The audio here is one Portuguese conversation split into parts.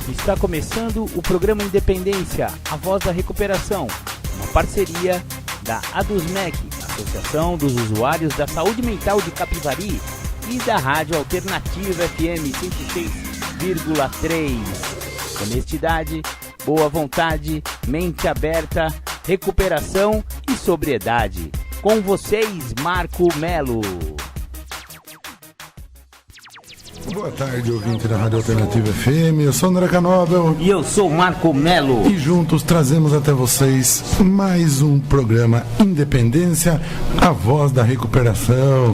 Está começando o programa Independência, a voz da recuperação, uma parceria da ADUSMEC, Associação dos Usuários da Saúde Mental de Capivari, e da Rádio Alternativa FM 106,3. Honestidade, boa vontade, mente aberta, recuperação e sobriedade. Com vocês, Marco Melo. Boa tarde, ouvinte da Rádio Alternativa FM. Eu sou André Canobel. E eu sou Marco Melo. E juntos trazemos até vocês mais um programa Independência, a voz da recuperação.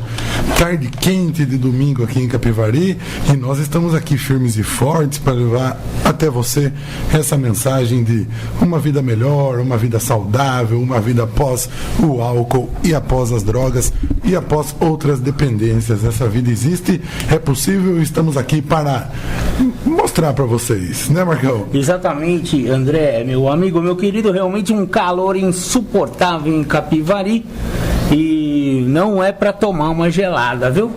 Tarde quente de domingo aqui em Capivari. E nós estamos aqui firmes e fortes para levar até você essa mensagem de uma vida melhor, uma vida saudável, uma vida após o álcool e após as drogas e após outras dependências. Essa vida existe, é possível. Estamos aqui para mostrar para vocês, né, Marcão? Exatamente, André, meu amigo, meu querido, realmente um calor insuportável em Capivari e não é para tomar uma gelada, viu?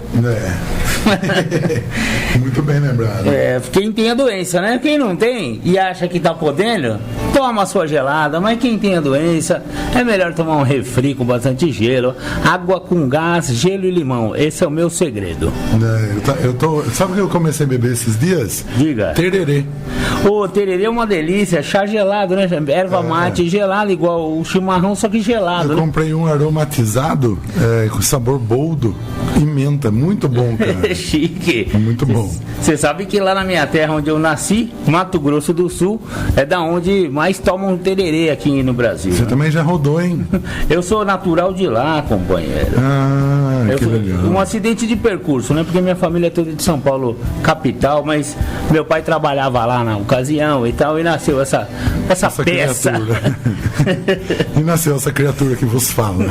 Muito bem lembrado. Quem tem a doença, né? Quem não tem e acha que tá podendo, toma a sua gelada, mas quem tem a doença, é melhor tomar um refri com bastante gelo, água com gás, gelo e limão. Esse é o meu segredo. Sabe o que eu comecei a beber esses dias? Diga. Tererê. Tererê é uma delícia, chá gelado, né? Erva mate gelada, igual o chimarrão, só que gelado. Eu comprei um aromatizado com sabor boldo e menta, muito bom, cara. Chique. Muito bom. Você sabe que lá na minha terra onde eu nasci, Mato Grosso do Sul, é da onde mais tomam tererê aqui no Brasil. Você também já rodou, hein? Eu sou natural de lá, companheiro. Que legal. Um acidente de percurso, né? Porque minha família é toda de São Paulo, capital, mas meu pai trabalhava lá na ocasião e tal, e nasceu essa peça. E nasceu essa criatura que vos fala.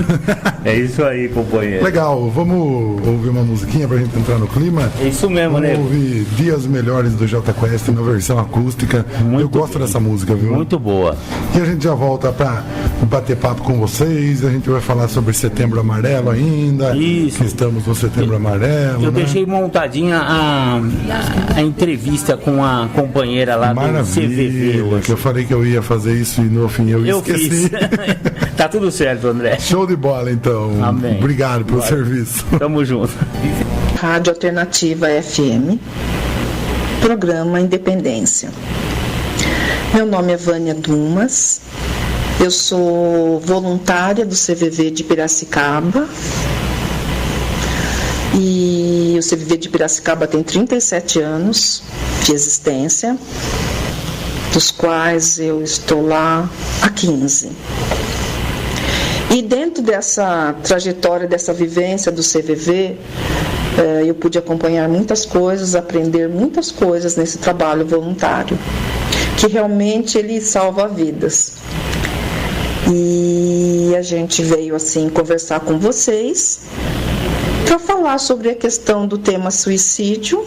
É isso aí, companheiro. Legal, vamos ouvir uma musiquinha pra gente entrar no clima? É isso mesmo, né? Vamos ouvir Dias Melhores do Jota Quest na versão acústica. Eu gosto dessa música, viu? Muito boa. E a gente já volta pra bater papo com vocês. A gente vai falar sobre Setembro Amarelo ainda. Isso. Que estamos no Setembro Amarelo. Eu deixei montadinha a entrevista com a companheira lá do CVV hoje. Que eu falei que eu ia fazer isso e no fim eu esqueci. Fiz. Tá tudo certo, André. Show de bola, então. Amém. Obrigado pelo serviço. Tamo junto. Rádio Alternativa FM, programa Independência. Meu nome é Vânia Dumas, eu sou voluntária do CVV de Piracicaba e o CVV de Piracicaba tem 37 anos de existência, dos quais eu estou lá há 15. E dentro dessa trajetória, dessa vivência do CVV, eu pude acompanhar muitas coisas, aprender muitas coisas nesse trabalho voluntário, que realmente ele salva vidas. E a gente veio assim conversar com vocês para falar sobre a questão do tema suicídio,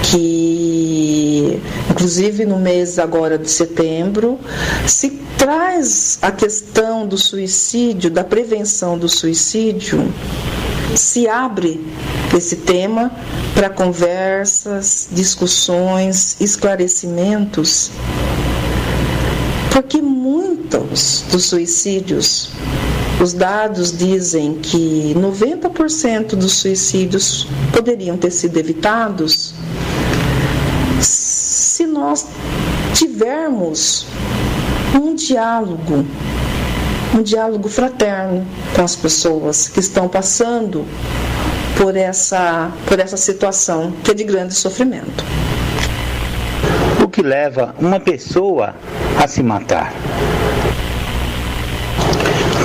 que inclusive no mês agora de setembro se traz a questão do suicídio, da prevenção do suicídio, se abre esse tema para conversas, discussões, esclarecimentos, porque muitos dos suicídios, os dados dizem que 90% dos suicídios poderiam ter sido evitados se nós tivermos um diálogo fraterno com as pessoas que estão passando por essa situação que é de grande sofrimento. O que leva uma pessoa a se matar?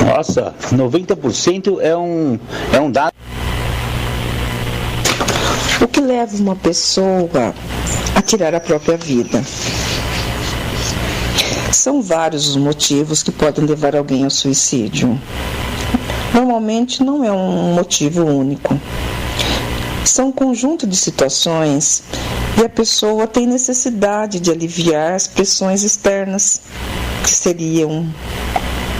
Nossa, 90% é um dado. O que leva uma pessoa a tirar a própria vida? São vários os motivos que podem levar alguém ao suicídio. Normalmente não é um motivo único. São um conjunto de situações e a pessoa tem necessidade de aliviar as pressões externas, que seriam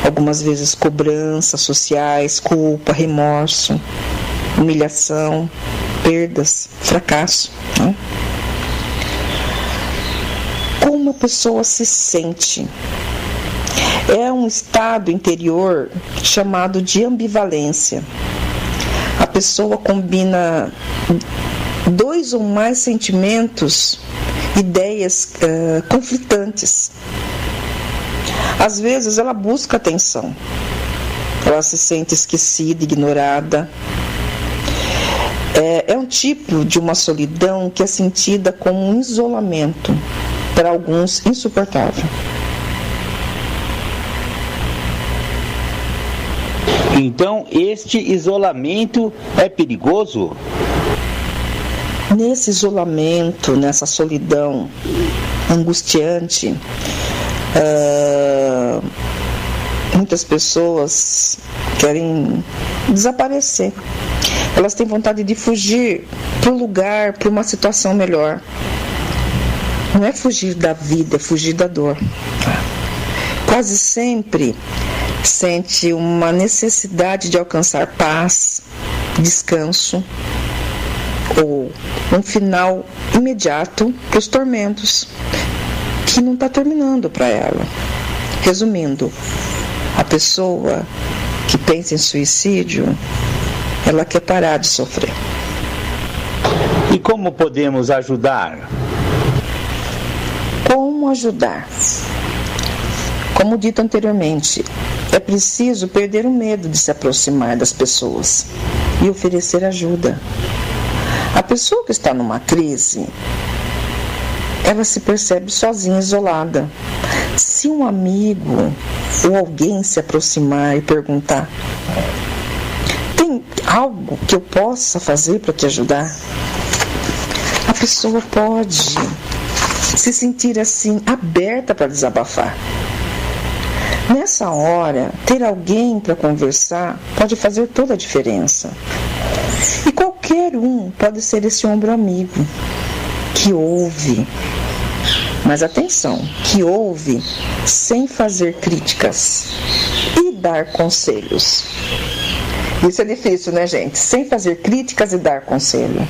algumas vezes cobranças sociais, culpa, remorso, humilhação, perdas, fracasso, né? Como a pessoa se sente? É um estado interior chamado de ambivalência. A pessoa combina 2 ou mais sentimentos, ideias conflitantes. Às vezes ela busca atenção, ela se sente esquecida, ignorada. É um tipo de uma solidão que é sentida como um isolamento, para alguns insuportável. Então, este isolamento é perigoso? Nesse isolamento, nessa solidão angustiante, muitas pessoas querem desaparecer. Elas têm vontade de fugir para um lugar, para uma situação melhor. Não é fugir da vida, é fugir da dor. Quase sempre sente uma necessidade de alcançar paz, descanso ou um final imediato para os tormentos que não está terminando para ela. Resumindo, a pessoa que pensa em suicídio, ela quer parar de sofrer. E como podemos ajudar? Como ajudar? Como dito anteriormente, é preciso perder o medo de se aproximar das pessoas e oferecer ajuda. A pessoa que está numa crise, ela se percebe sozinha, isolada. Se um amigo ou alguém se aproximar e perguntar: tem algo que eu possa fazer para te ajudar? A pessoa pode se sentir assim, aberta para desabafar. Nessa hora, ter alguém para conversar pode fazer toda a diferença. E qualquer um pode ser esse ombro amigo, que ouve. Mas atenção, que ouve sem fazer críticas e dar conselhos. Isso é difícil, né, gente? Sem fazer críticas e dar conselho.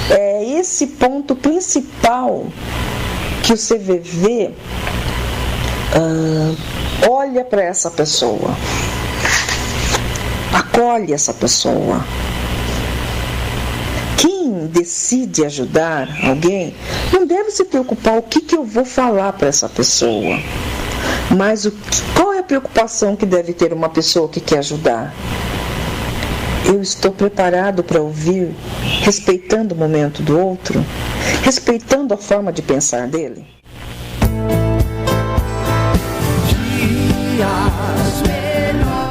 É esse ponto principal que o CVV olha para essa pessoa, acolhe essa pessoa. Quem decide ajudar alguém não deve se preocupar o que eu vou falar para essa pessoa, mas qual é a preocupação que deve ter uma pessoa que quer ajudar? Eu estou preparado para ouvir, respeitando o momento do outro, respeitando a forma de pensar dele?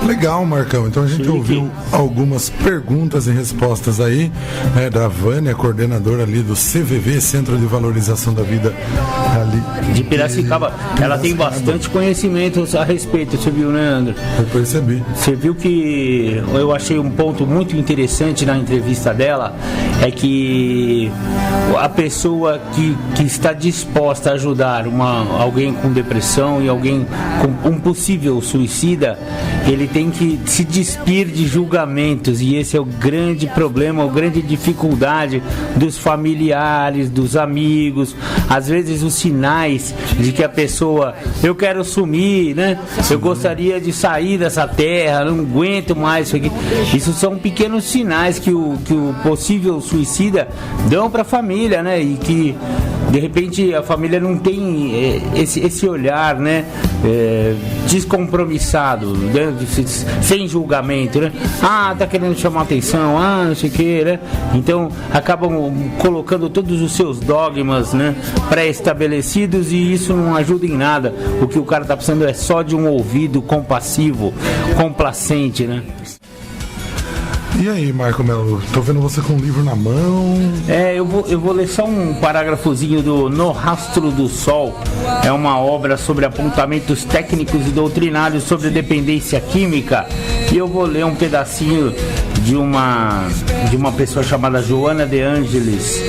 Legal, Marcão. Então a gente ouviu algumas perguntas e respostas aí, né, da Vânia, coordenadora ali do CVV, Centro de Valorização da Vida ali de Piracicaba. Ela tem bastante conhecimento a respeito, você viu, né, André? Eu percebi. Você viu que eu achei um ponto muito interessante na entrevista dela, é que a pessoa que está disposta a ajudar alguém com depressão e alguém com um possível suicida, ele tem que se despir de julgamentos, e esse é o grande problema, a grande dificuldade dos familiares, dos amigos. Às vezes os sinais de que a pessoa, eu quero sumir, né? Eu gostaria de sair dessa terra, não aguento mais isso aqui. Isso são pequenos sinais que o possível suicida dão para a família, né? E que de repente a família não tem esse olhar, né? Descompromissado, né? Sem julgamento, né? Tá querendo chamar atenção, não sei o que, né? Então acabam colocando todos os seus dogmas, né, pré-estabelecidos, e isso não ajuda em nada. O que o cara tá precisando é só de um ouvido compassivo, complacente, né? E aí, Marco Melo, tô vendo você com um livro na mão. Eu vou ler só um parágrafozinho do No Rastro do Sol. É uma obra sobre apontamentos técnicos e doutrinários sobre dependência química. E eu vou ler um pedacinho de uma pessoa chamada Joana de Ângeles,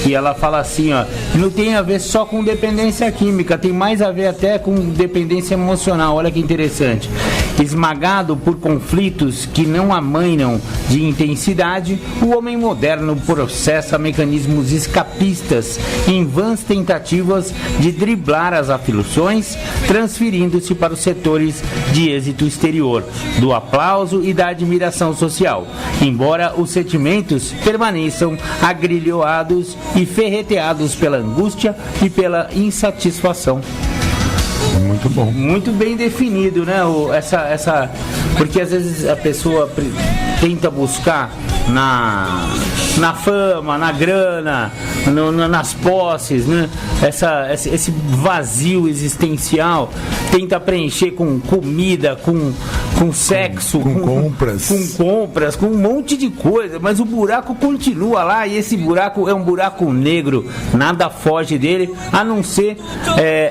e ela fala assim, ó, não tem a ver só com dependência química, tem mais a ver até com dependência emocional. Olha que interessante. Esmagado por conflitos que não amainam de intensidade, o homem moderno processa mecanismos escapistas em vãs tentativas de driblar as aflições, transferindo-se para os setores de êxito exterior, do aplauso e da admiração social, embora os sentimentos permaneçam agrilhoados e ferreteados pela angústia e pela insatisfação. Muito bom. Muito bem definido, né? Porque às vezes a pessoa tenta buscar na fama, na grana, nas posses, né? Esse vazio existencial, tenta preencher com comida, com sexo, com compras, com um monte de coisa, mas o buraco continua lá, e esse buraco é um buraco negro, nada foge dele, a não ser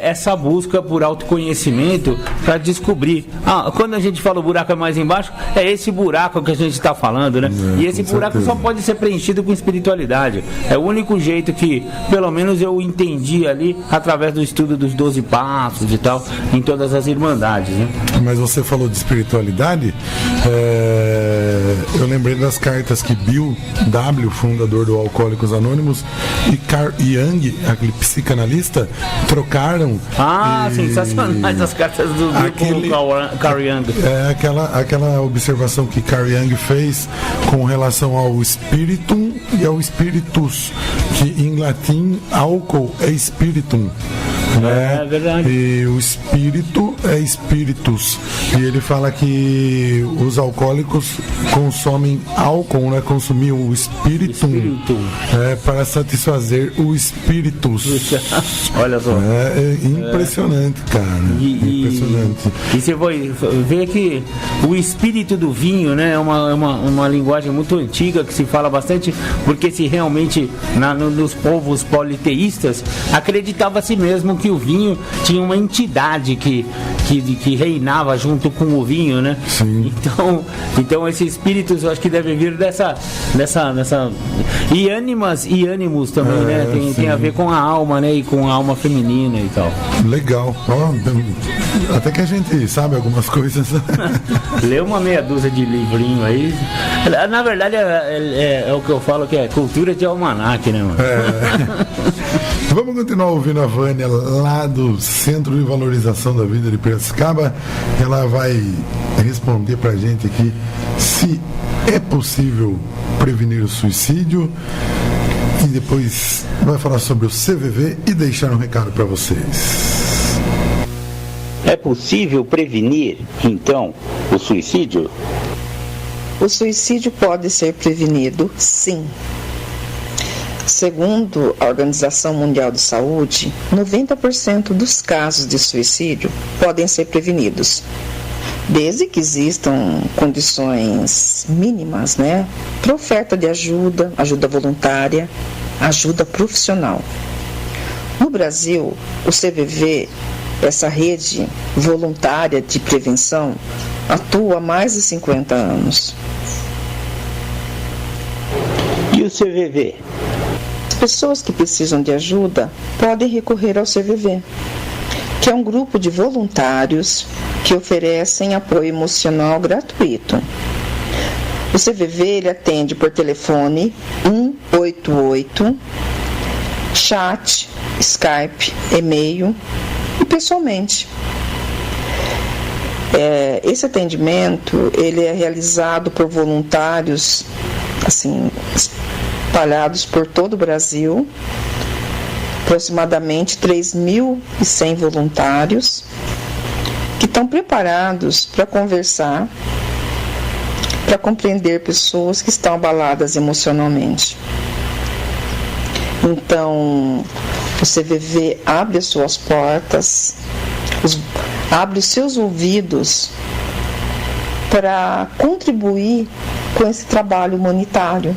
essa busca por autoconhecimento para descobrir. Quando a gente fala o buraco é mais embaixo, é esse buraco que a gente está falando, né? E esse buraco só pode ser preenchido com espiritualidade. É o único jeito que, pelo menos, eu entendi ali através do estudo dos 12 passos e tal, em todas as irmandades, né? Mas você falou de espiritualidade, eu lembrei das cartas que Bill W., fundador do Alcoólicos Anônimos, e Carl Jung, aquele psicanalista, trocaram. Sensacionais as cartas do Bill com Carl Jung. Aquela observação que Carl Jung fez com relação ao spiritum e ao spiritus, que em latim álcool é spiritum. É verdade. E o espírito é spiritus. E ele fala que os alcoólicos consomem álcool, né? Consumir o espírito para satisfazer o spiritus. Olha só. É impressionante, cara. Impressionante. E você vai ver que o espírito do vinho, né, é uma linguagem muito antiga que se fala bastante, porque se realmente nos povos politeístas acreditava-se mesmo que o vinho tinha uma entidade que reinava junto com o vinho, né? Sim. Então esse espíritos eu acho que deve vir dessa e ânimas e ânimos também, né? Tem a ver com a alma, né? E com a alma feminina e tal. Legal. Até que a gente sabe algumas coisas. Lê uma meia dúzia de livrinho aí. Na verdade é o que eu falo, que é cultura de almanaque, né, mano? Vamos continuar ouvindo a Vânia lá do Centro de Valorização da Vida de Piracicaba. Ela vai responder pra gente aqui se é possível prevenir o suicídio, e depois vai falar sobre o CVV e deixar um recado para vocês. É possível prevenir, então, o suicídio? O suicídio pode ser prevenido, sim. Segundo a Organização Mundial de Saúde, 90% dos casos de suicídio podem ser prevenidos, desde que existam condições mínimas, né, para oferta de ajuda voluntária, ajuda profissional. No Brasil, o CVV, essa rede voluntária de prevenção, atua há mais de 50 anos. E o CVV? Pessoas que precisam de ajuda podem recorrer ao CVV, que é um grupo de voluntários que oferecem apoio emocional gratuito. O CVV ele atende por telefone 188, chat, Skype, e-mail e pessoalmente. Esse atendimento ele é realizado por voluntários assim, espalhados por todo o Brasil, aproximadamente 3.100 voluntários que estão preparados para conversar, para compreender pessoas que estão abaladas emocionalmente. Então, o CVV abre as suas portas, abre os seus ouvidos para contribuir com esse trabalho humanitário,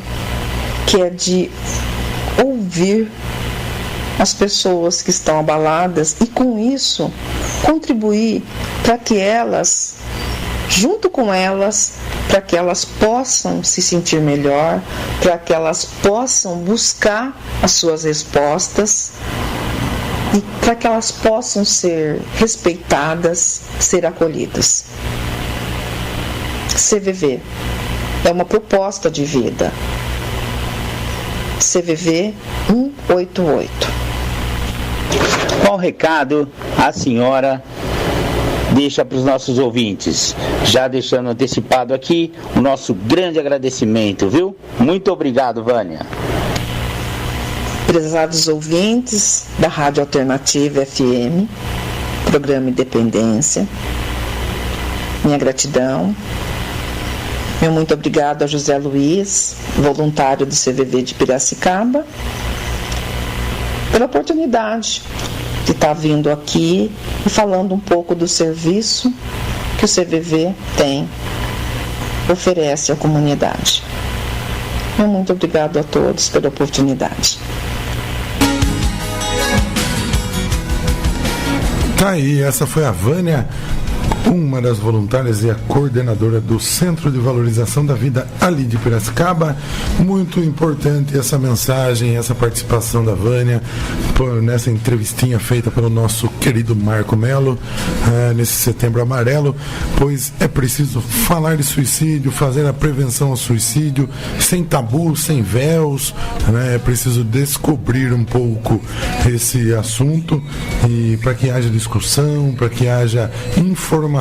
que é de ouvir as pessoas que estão abaladas e, com isso, contribuir para que elas, junto com elas, para que elas possam se sentir melhor, para que elas possam buscar as suas respostas e para que elas possam ser respeitadas, ser acolhidas. CVV é uma proposta de vida. CVV 188. Qual recado a senhora deixa para os nossos ouvintes? Já deixando antecipado aqui o nosso grande agradecimento, viu? Muito obrigado, Vânia. Prezados ouvintes da Rádio Alternativa FM, programa Independência, minha gratidão. Meu muito obrigado a José Luiz, voluntário do CVV de Piracicaba, pela oportunidade de estar vindo aqui e falando um pouco do serviço que o CVV oferece à comunidade. Meu muito obrigado a todos pela oportunidade. Tá aí, essa foi a Vânia, uma das voluntárias e a coordenadora do Centro de Valorização da Vida ali de Piracicaba. Muito importante essa mensagem, essa participação da Vânia nessa entrevistinha feita pelo nosso querido Marco Melo nesse Setembro Amarelo, pois é preciso falar de suicídio, fazer a prevenção ao suicídio sem tabu, sem véus, né? É preciso descobrir um pouco esse assunto e para que haja discussão, para que haja informação,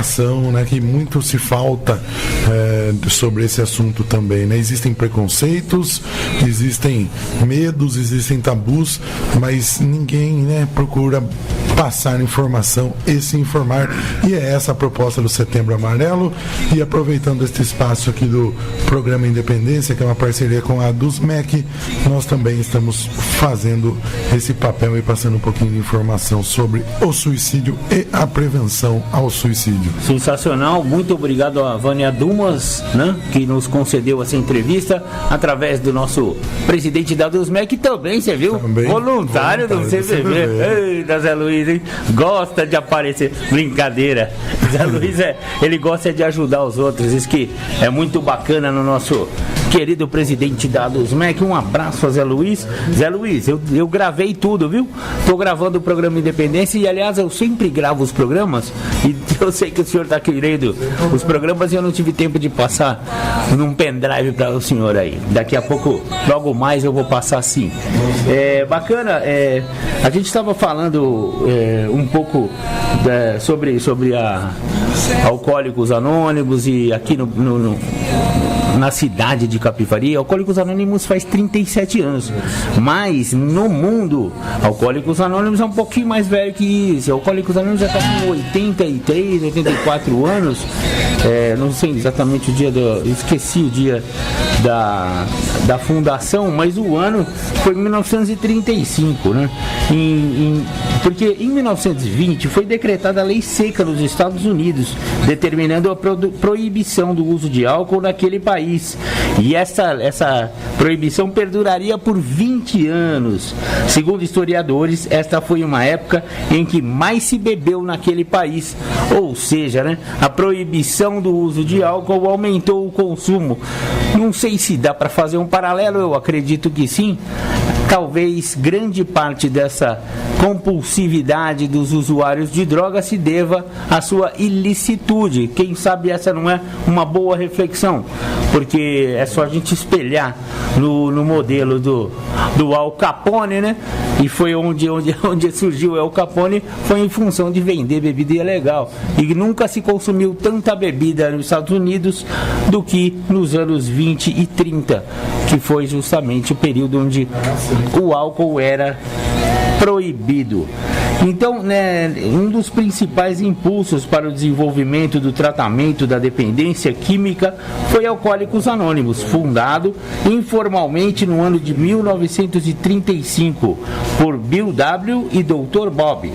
né, que muito se falta sobre esse assunto também, né? Existem preconceitos, existem medos, existem tabus, mas ninguém, né, procura passar informação e se informar, e é essa a proposta do Setembro Amarelo. E aproveitando este espaço aqui do programa Independência, que é uma parceria com a ADUSMEC, nós também estamos fazendo esse papel e passando um pouquinho de informação sobre o suicídio e a prevenção ao suicídio. Sensacional, muito obrigado a Vânia Dumas, né, que nos concedeu essa entrevista através do nosso presidente da ADUSMEC, também, você viu? Também voluntário do CVV. Eita, Zé Luiz, hein? Gosta de aparecer. Brincadeira. Zé Luiz, ele gosta de ajudar os outros, isso que é muito bacana no nosso querido presidente da ADUSMEC. Um abraço a Zé Luiz. Zé Luiz, eu gravei tudo, viu? Tô gravando o programa Independência e, aliás, eu sempre gravo os programas e eu sei que o senhor tá querendo os programas e eu não tive tempo de passar num pendrive para o senhor aí. Daqui a pouco, logo mais, eu vou passar sim. Bacana, a gente estava falando um pouco sobre a Alcoólicos Anônimos e aqui na cidade de Capivari. Alcoólicos Anônimos faz 37 anos, mas no mundo Alcoólicos Anônimos é um pouquinho mais velho que isso. Alcoólicos Anônimos já está com 83, 84 anos. Não sei exatamente o dia esqueci o dia da fundação, mas o ano foi 1935, né? Porque em 1920 foi decretada a lei seca nos Estados Unidos, determinando a proibição do uso de álcool naquele país. E essa proibição perduraria por 20 anos. Segundo historiadores, esta foi uma época em que mais se bebeu naquele país. Ou seja, né, a proibição do uso de álcool aumentou o consumo. Não sei se dá para fazer um paralelo, eu acredito que sim. Talvez grande parte dessa compulsividade dos usuários de droga se deva à sua ilicitude. Quem sabe essa não é uma boa reflexão, porque é só a gente espelhar no modelo do Al Capone, né? E foi onde surgiu o Al Capone, foi em função de vender bebida ilegal. E nunca se consumiu tanta bebida nos Estados Unidos do que nos anos 20 e 30, que foi justamente o período onde o álcool era proibido. Então, né, um dos principais impulsos para o desenvolvimento do tratamento da dependência química foi Alcoólicos Anônimos, fundado informalmente no ano de 1935 por Bill W. e Dr. Bob.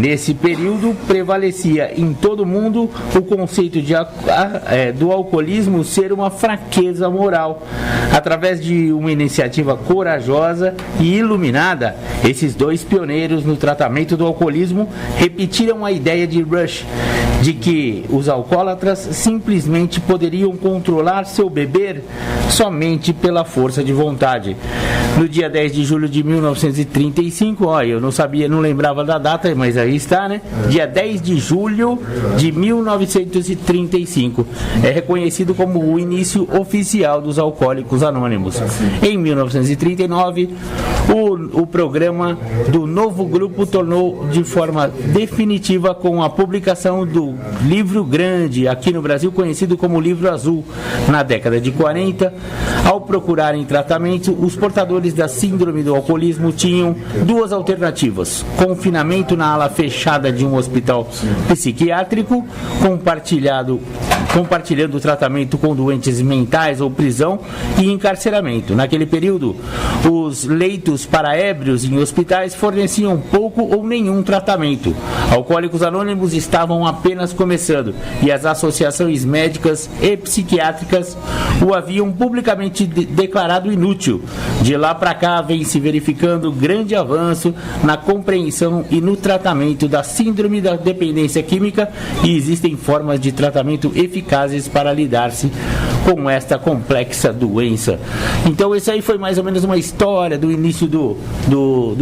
Nesse período, prevalecia em todo o mundo o conceito do alcoolismo ser uma fraqueza moral. Através de uma iniciativa corajosa e iluminada, esses dois pioneiros no tratamento do alcoolismo repetiram a ideia de Rush, de que os alcoólatras simplesmente poderiam controlar seu beber somente pela força de vontade. No dia 10 de julho de 1935, eu não sabia, não lembrava da data, mas aí está, né? Dia 10 de julho de 1935. É reconhecido como o início oficial dos Alcoólicos Anônimos. Em 1939, o programa do novo grupo tornou de forma definitiva com a publicação do Livro Grande, aqui no Brasil conhecido como Livro Azul. Na década de 40, ao procurarem tratamento, os portadores da síndrome do alcoolismo tinham duas alternativas: confinamento na ala fechada de um hospital psiquiátrico, compartilhando o tratamento com doentes mentais ou prisão, e encarceramento. Naquele período, os leitos para ébrios em hospitais forneciam pouco ou nenhum tratamento. Alcoólicos Anônimos estavam apenas começando e as associações médicas e psiquiátricas o haviam publicamente declarado inútil. De lá para cá vem se verificando grande avanço na compreensão e no tratamento da síndrome da dependência química, e existem formas de tratamento eficazes para lidar-se com esta complexa doença. Então isso aí foi mais ou menos uma história do início do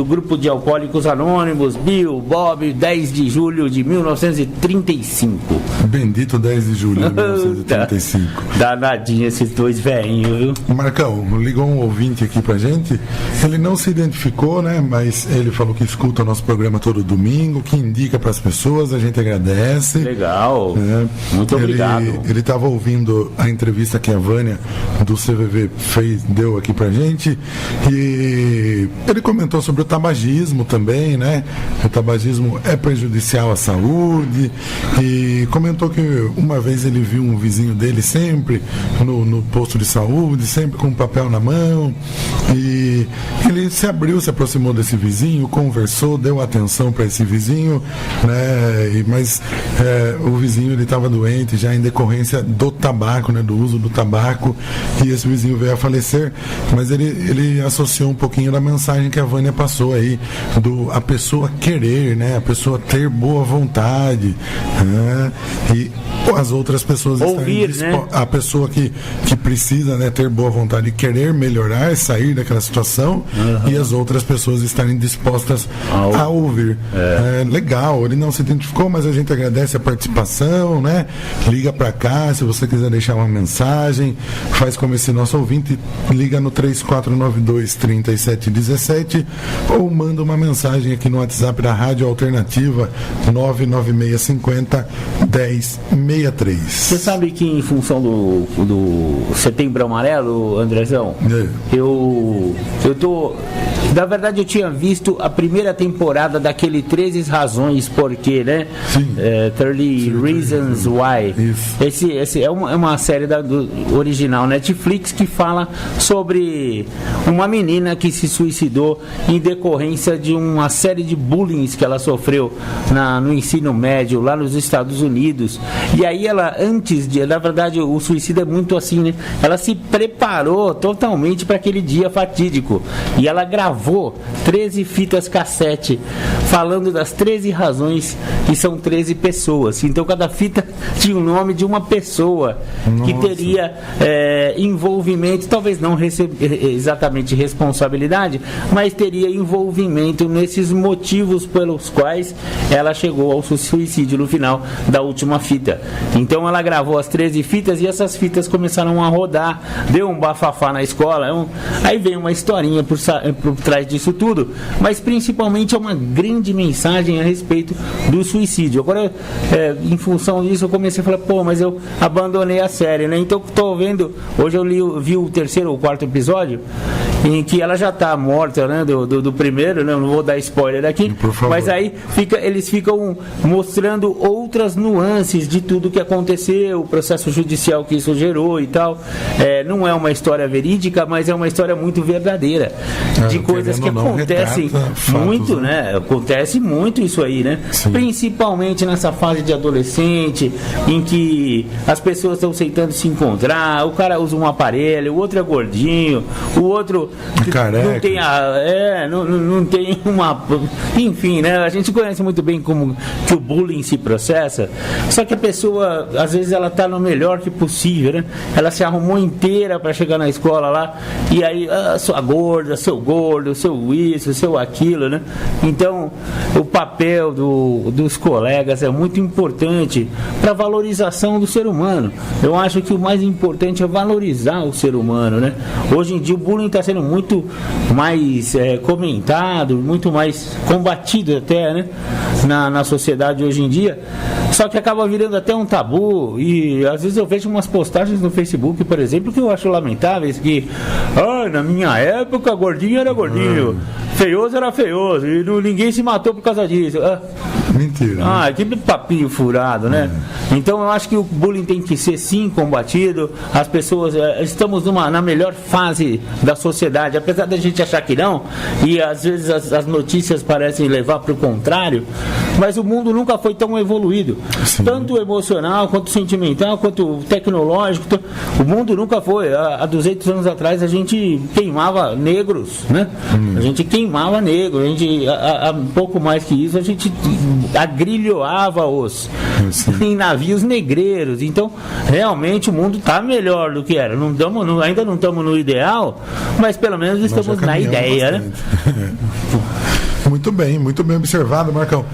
grupo de Alcoólicos Anônimos, Bill, Bob, 10 de julho de 1935. Bendito 10 de julho de 1935. Danadinho esses dois velhinhos, viu? Marcão, ligou um ouvinte aqui pra gente, ele não se identificou, né, mas ele falou que escuta o nosso programa todo domingo, que indica para as pessoas, a gente agradece. Legal, muito obrigado. Ele estava ouvindo a entrevista que a Vânia do CVV deu aqui pra gente, e ele comentou sobre o tabagismo também, né? O tabagismo é prejudicial à saúde, e comentou que uma vez ele viu um vizinho dele sempre no posto de saúde, sempre com um papel na mão, e ele se abriu, se aproximou desse vizinho, conversou, deu atenção para esse vizinho, né? Mas o vizinho ele estava doente já em decorrência do tabaco, né? Do uso do tabaco, e esse vizinho veio a falecer, mas ele associou um pouquinho da mensagem que a Vânia passou aí, a pessoa querer, né? A pessoa ter boa vontade, né? E as outras pessoas ouvir, né? A pessoa que precisa, né, ter boa vontade e querer melhorar, sair daquela situação, e as outras pessoas estarem dispostas a ouvir. Legal, ele não se identificou, mas a gente agradece a participação, né? Liga pra cá se você quiser deixar uma mensagem, faz como esse nosso ouvinte, liga no 3492-3717 ou manda uma mensagem aqui no WhatsApp da Rádio Alternativa 99650-1063. Você sabe que em função do Setembro Amarelo, Andrezão, eu tô... Na verdade, eu tinha visto a primeira temporada daquele 13 Razões Porquê, né? Sim. 30 Reasons Why. Esse é uma série do original Netflix que fala sobre uma menina que se suicidou em decorrência de uma série de bullying que ela sofreu no ensino médio lá nos Estados Unidos. E aí ela, na verdade, o suicídio é muito assim, né? Ela se preparou totalmente para aquele dia fatídico. E ela gravou 13 fitas cassete falando das 13 razões, que são 13 pessoas. Então cada fita tinha o nome de uma pessoa. Nossa. Que teria envolvimento, talvez não exatamente responsabilidade, mas teria envolvimento nesses motivos pelos quais ela chegou ao suicídio no final da última fita. Então ela gravou as 13 fitas e essas fitas começaram a rodar, deu um bafafá na escola, aí vem uma historinha por trás disso tudo, mas principalmente é uma grande mensagem a respeito do suicídio. Agora, em função disso, eu comecei a falar, mas eu abandonei a série, né? Então tô vendo, hoje eu vi o terceiro ou quarto episódio, em que ela já está morta, né, do primeiro, né? Não vou dar spoiler aqui, mas aí eles ficam mostrando outras nuances de tudo que aconteceu, o processo judicial que isso gerou e tal. Não é uma história verídica, mas é uma história muito verdadeira, de coisas que acontecem muito, fatos, né? Acontece muito isso aí, né? Sim. Principalmente nessa fase de adolescente, em que as pessoas estão tentando se encontrar, o cara usa um aparelho, o outro é gordinho, o outro cabelo careca. não tem não tem uma... Enfim, né? A gente conhece muito bem como que o bullying se processa, só que a pessoa, às vezes, ela tá no melhor que possível, né? Ela se arrumou inteira para chegar na escola lá, e aí, sua gorda, seu gordo, seu isso, seu aquilo, né? Então, o papel dos colegas é muito importante para a valorização do ser humano. Eu acho que o mais importante é valorizar o ser humano, né? Hoje em dia o bullying está sendo muito mais comentado, muito mais combatido até, né? Na sociedade hoje em dia, só que acaba virando até um tabu. E às vezes eu vejo umas postagens no Facebook, por exemplo, que eu acho lamentáveis, que na minha época gordinho era gordinho, feioso era feioso, e ninguém se matou por causa disso. Mentira. Né? Que papinho furado, né? Então eu acho que o bullying tem que ser sim combatido. As pessoas, estamos na melhor fase da sociedade, apesar da gente achar que não, e às vezes as notícias parecem levar para o contrário, mas o mundo nunca foi tão evoluído, sim, tanto emocional, quanto sentimental, quanto tecnológico. O mundo nunca foi. Há 200 anos atrás a gente queimava negros, né? A gente queimava negros, a gente, há pouco mais que isso, a gente agrilhoava-os em navios negreiros. Então, realmente o mundo está melhor do que era. Ainda não estamos no ideal, mas pelo menos estamos na ideia, né? Muito bem observado, Marcão.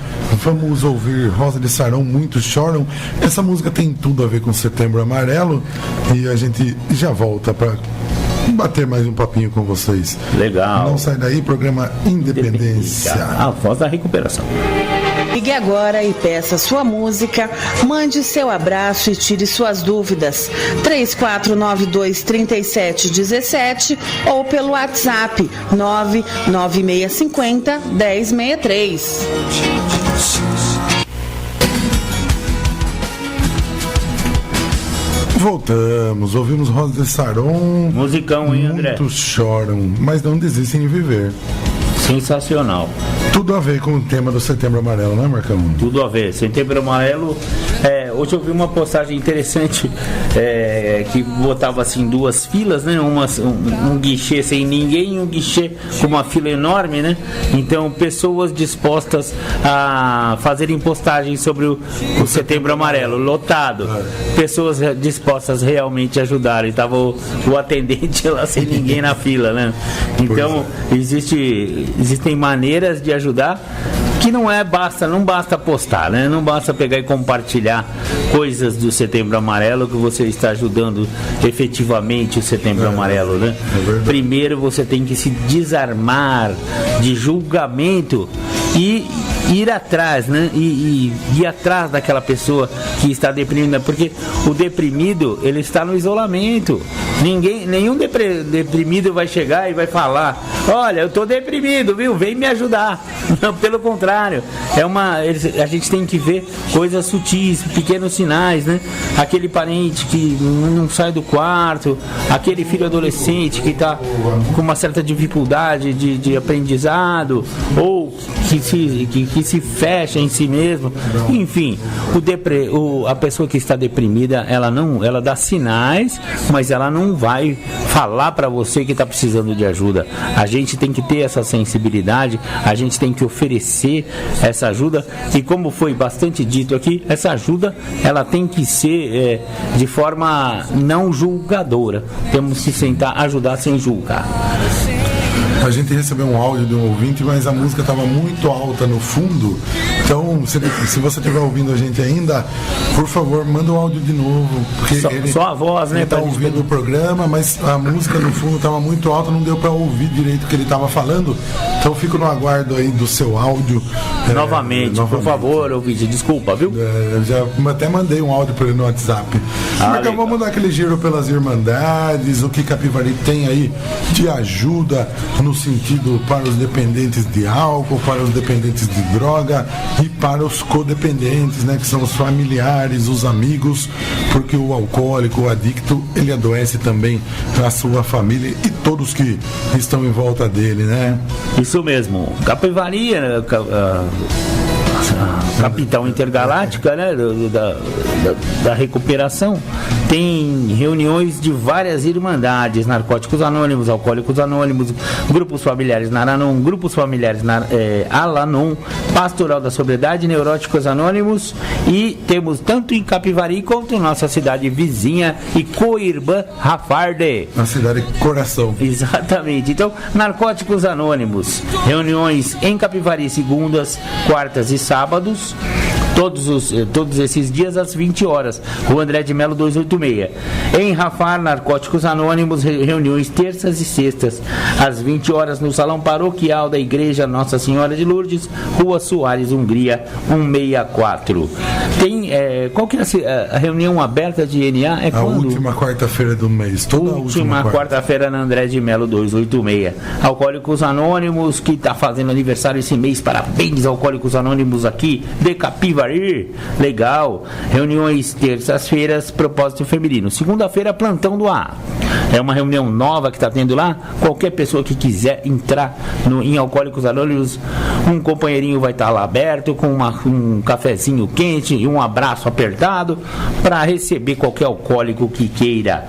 Vamos ouvir Rosa de Sarão, Muitos Choram. Essa música tem tudo a ver com Setembro Amarelo, e a gente já volta para bater mais um papinho com vocês. Legal. Não sai daí, programa Independência. A voz da recuperação. Ligue agora e peça sua música, mande seu abraço e tire suas dúvidas. 3492-3717 ou pelo WhatsApp 99650-1063. Voltamos, ouvimos Rosa de Sarão. Musicão, hein, André? Muitos choram, mas não desistem de viver. Sensacional. Tudo a ver com o tema do Setembro Amarelo, né, Marcão? Tudo a ver. Setembro Amarelo. Hoje eu vi uma postagem interessante que botava assim duas filas, né? Um guichê sem ninguém e um guichê com uma fila enorme, né? Então, pessoas dispostas a fazerem postagens sobre o Setembro Amarelo, lotado. Pessoas dispostas realmente a ajudar. E tava o atendente lá sem ninguém na fila, né? Então, existem maneiras de ajudar que não basta postar, né? Não basta pegar e compartilhar coisas do Setembro Amarelo, que você está ajudando efetivamente o Setembro Amarelo, né? Primeiro você tem que se desarmar de julgamento e ir atrás, né? E ir atrás daquela pessoa que está deprimida, porque o deprimido, ele está no isolamento. Nenhum deprimido vai chegar e vai falar: olha, eu estou deprimido, viu? Vem me ajudar. Não, pelo contrário, a gente tem que ver coisas sutis, pequenos sinais, né? Aquele parente que não sai do quarto, aquele filho adolescente que está com uma certa dificuldade de aprendizado, ou que se fecha em si mesmo. Enfim, a pessoa que está deprimida, ela dá sinais, mas ela não vai falar para você que está precisando de ajuda. A gente tem que ter essa sensibilidade, a gente tem que oferecer essa ajuda, e como foi bastante dito aqui, essa ajuda ela tem que ser de forma não julgadora. Temos que tentar ajudar sem julgar. A gente recebeu um áudio de um ouvinte, mas a música estava muito alta no fundo. Então, se você estiver ouvindo a gente ainda, por favor, manda o áudio de novo. Porque só a voz, né? Ele está ouvindo o programa, mas a música no fundo estava muito alta, não deu para ouvir direito o que ele estava falando. Então, fico no aguardo aí do seu áudio. Novamente, por favor, ouvinte, desculpa, viu? Eu já até mandei um áudio para ele no WhatsApp. Então, vamos dar aquele giro pelas Irmandades, o que Capivari tem aí de ajuda no sentido para os dependentes de álcool, para os dependentes de droga e para os codependentes, né, que são os familiares, os amigos, porque o alcoólico, o adicto, ele adoece também a sua família e todos que estão em volta dele, né? Isso mesmo. Capivari, capital intergaláctica, né, da recuperação, tem reuniões de várias irmandades, Narcóticos Anônimos, Alcoólicos Anônimos, grupos familiares Naranon, grupos familiares Alanon, Pastoral da Sobriedade, Neuróticos Anônimos, e temos tanto em Capivari quanto em nossa cidade vizinha e co-irmã Rafarde. Na cidade Coração. Exatamente. Então, Narcóticos Anônimos, reuniões em Capivari segundas, quartas e sábados, todos esses dias às 20 horas, Rua André de Melo 286. Em Rafar, Narcóticos Anônimos, reuniões terças e sextas às 20 horas no Salão Paroquial da Igreja Nossa Senhora de Lourdes, Rua Soares, Hungria 164. Tem, qual que é a reunião aberta de NA? É a última quarta-feira do mês. Toda última quarta-feira na André de Melo 286. Alcoólicos Anônimos, que está fazendo aniversário esse mês. Parabéns, Alcoólicos Anônimos aqui de Capivari. Legal. Reuniões terças-feiras, propósito feminino. Segunda-feira, plantão do AA. É uma reunião nova que está tendo lá. Qualquer pessoa que quiser entrar em Alcoólicos Anônimos, um companheirinho vai estar lá aberto com um cafezinho quente e um abraço apertado para receber qualquer alcoólico que queira.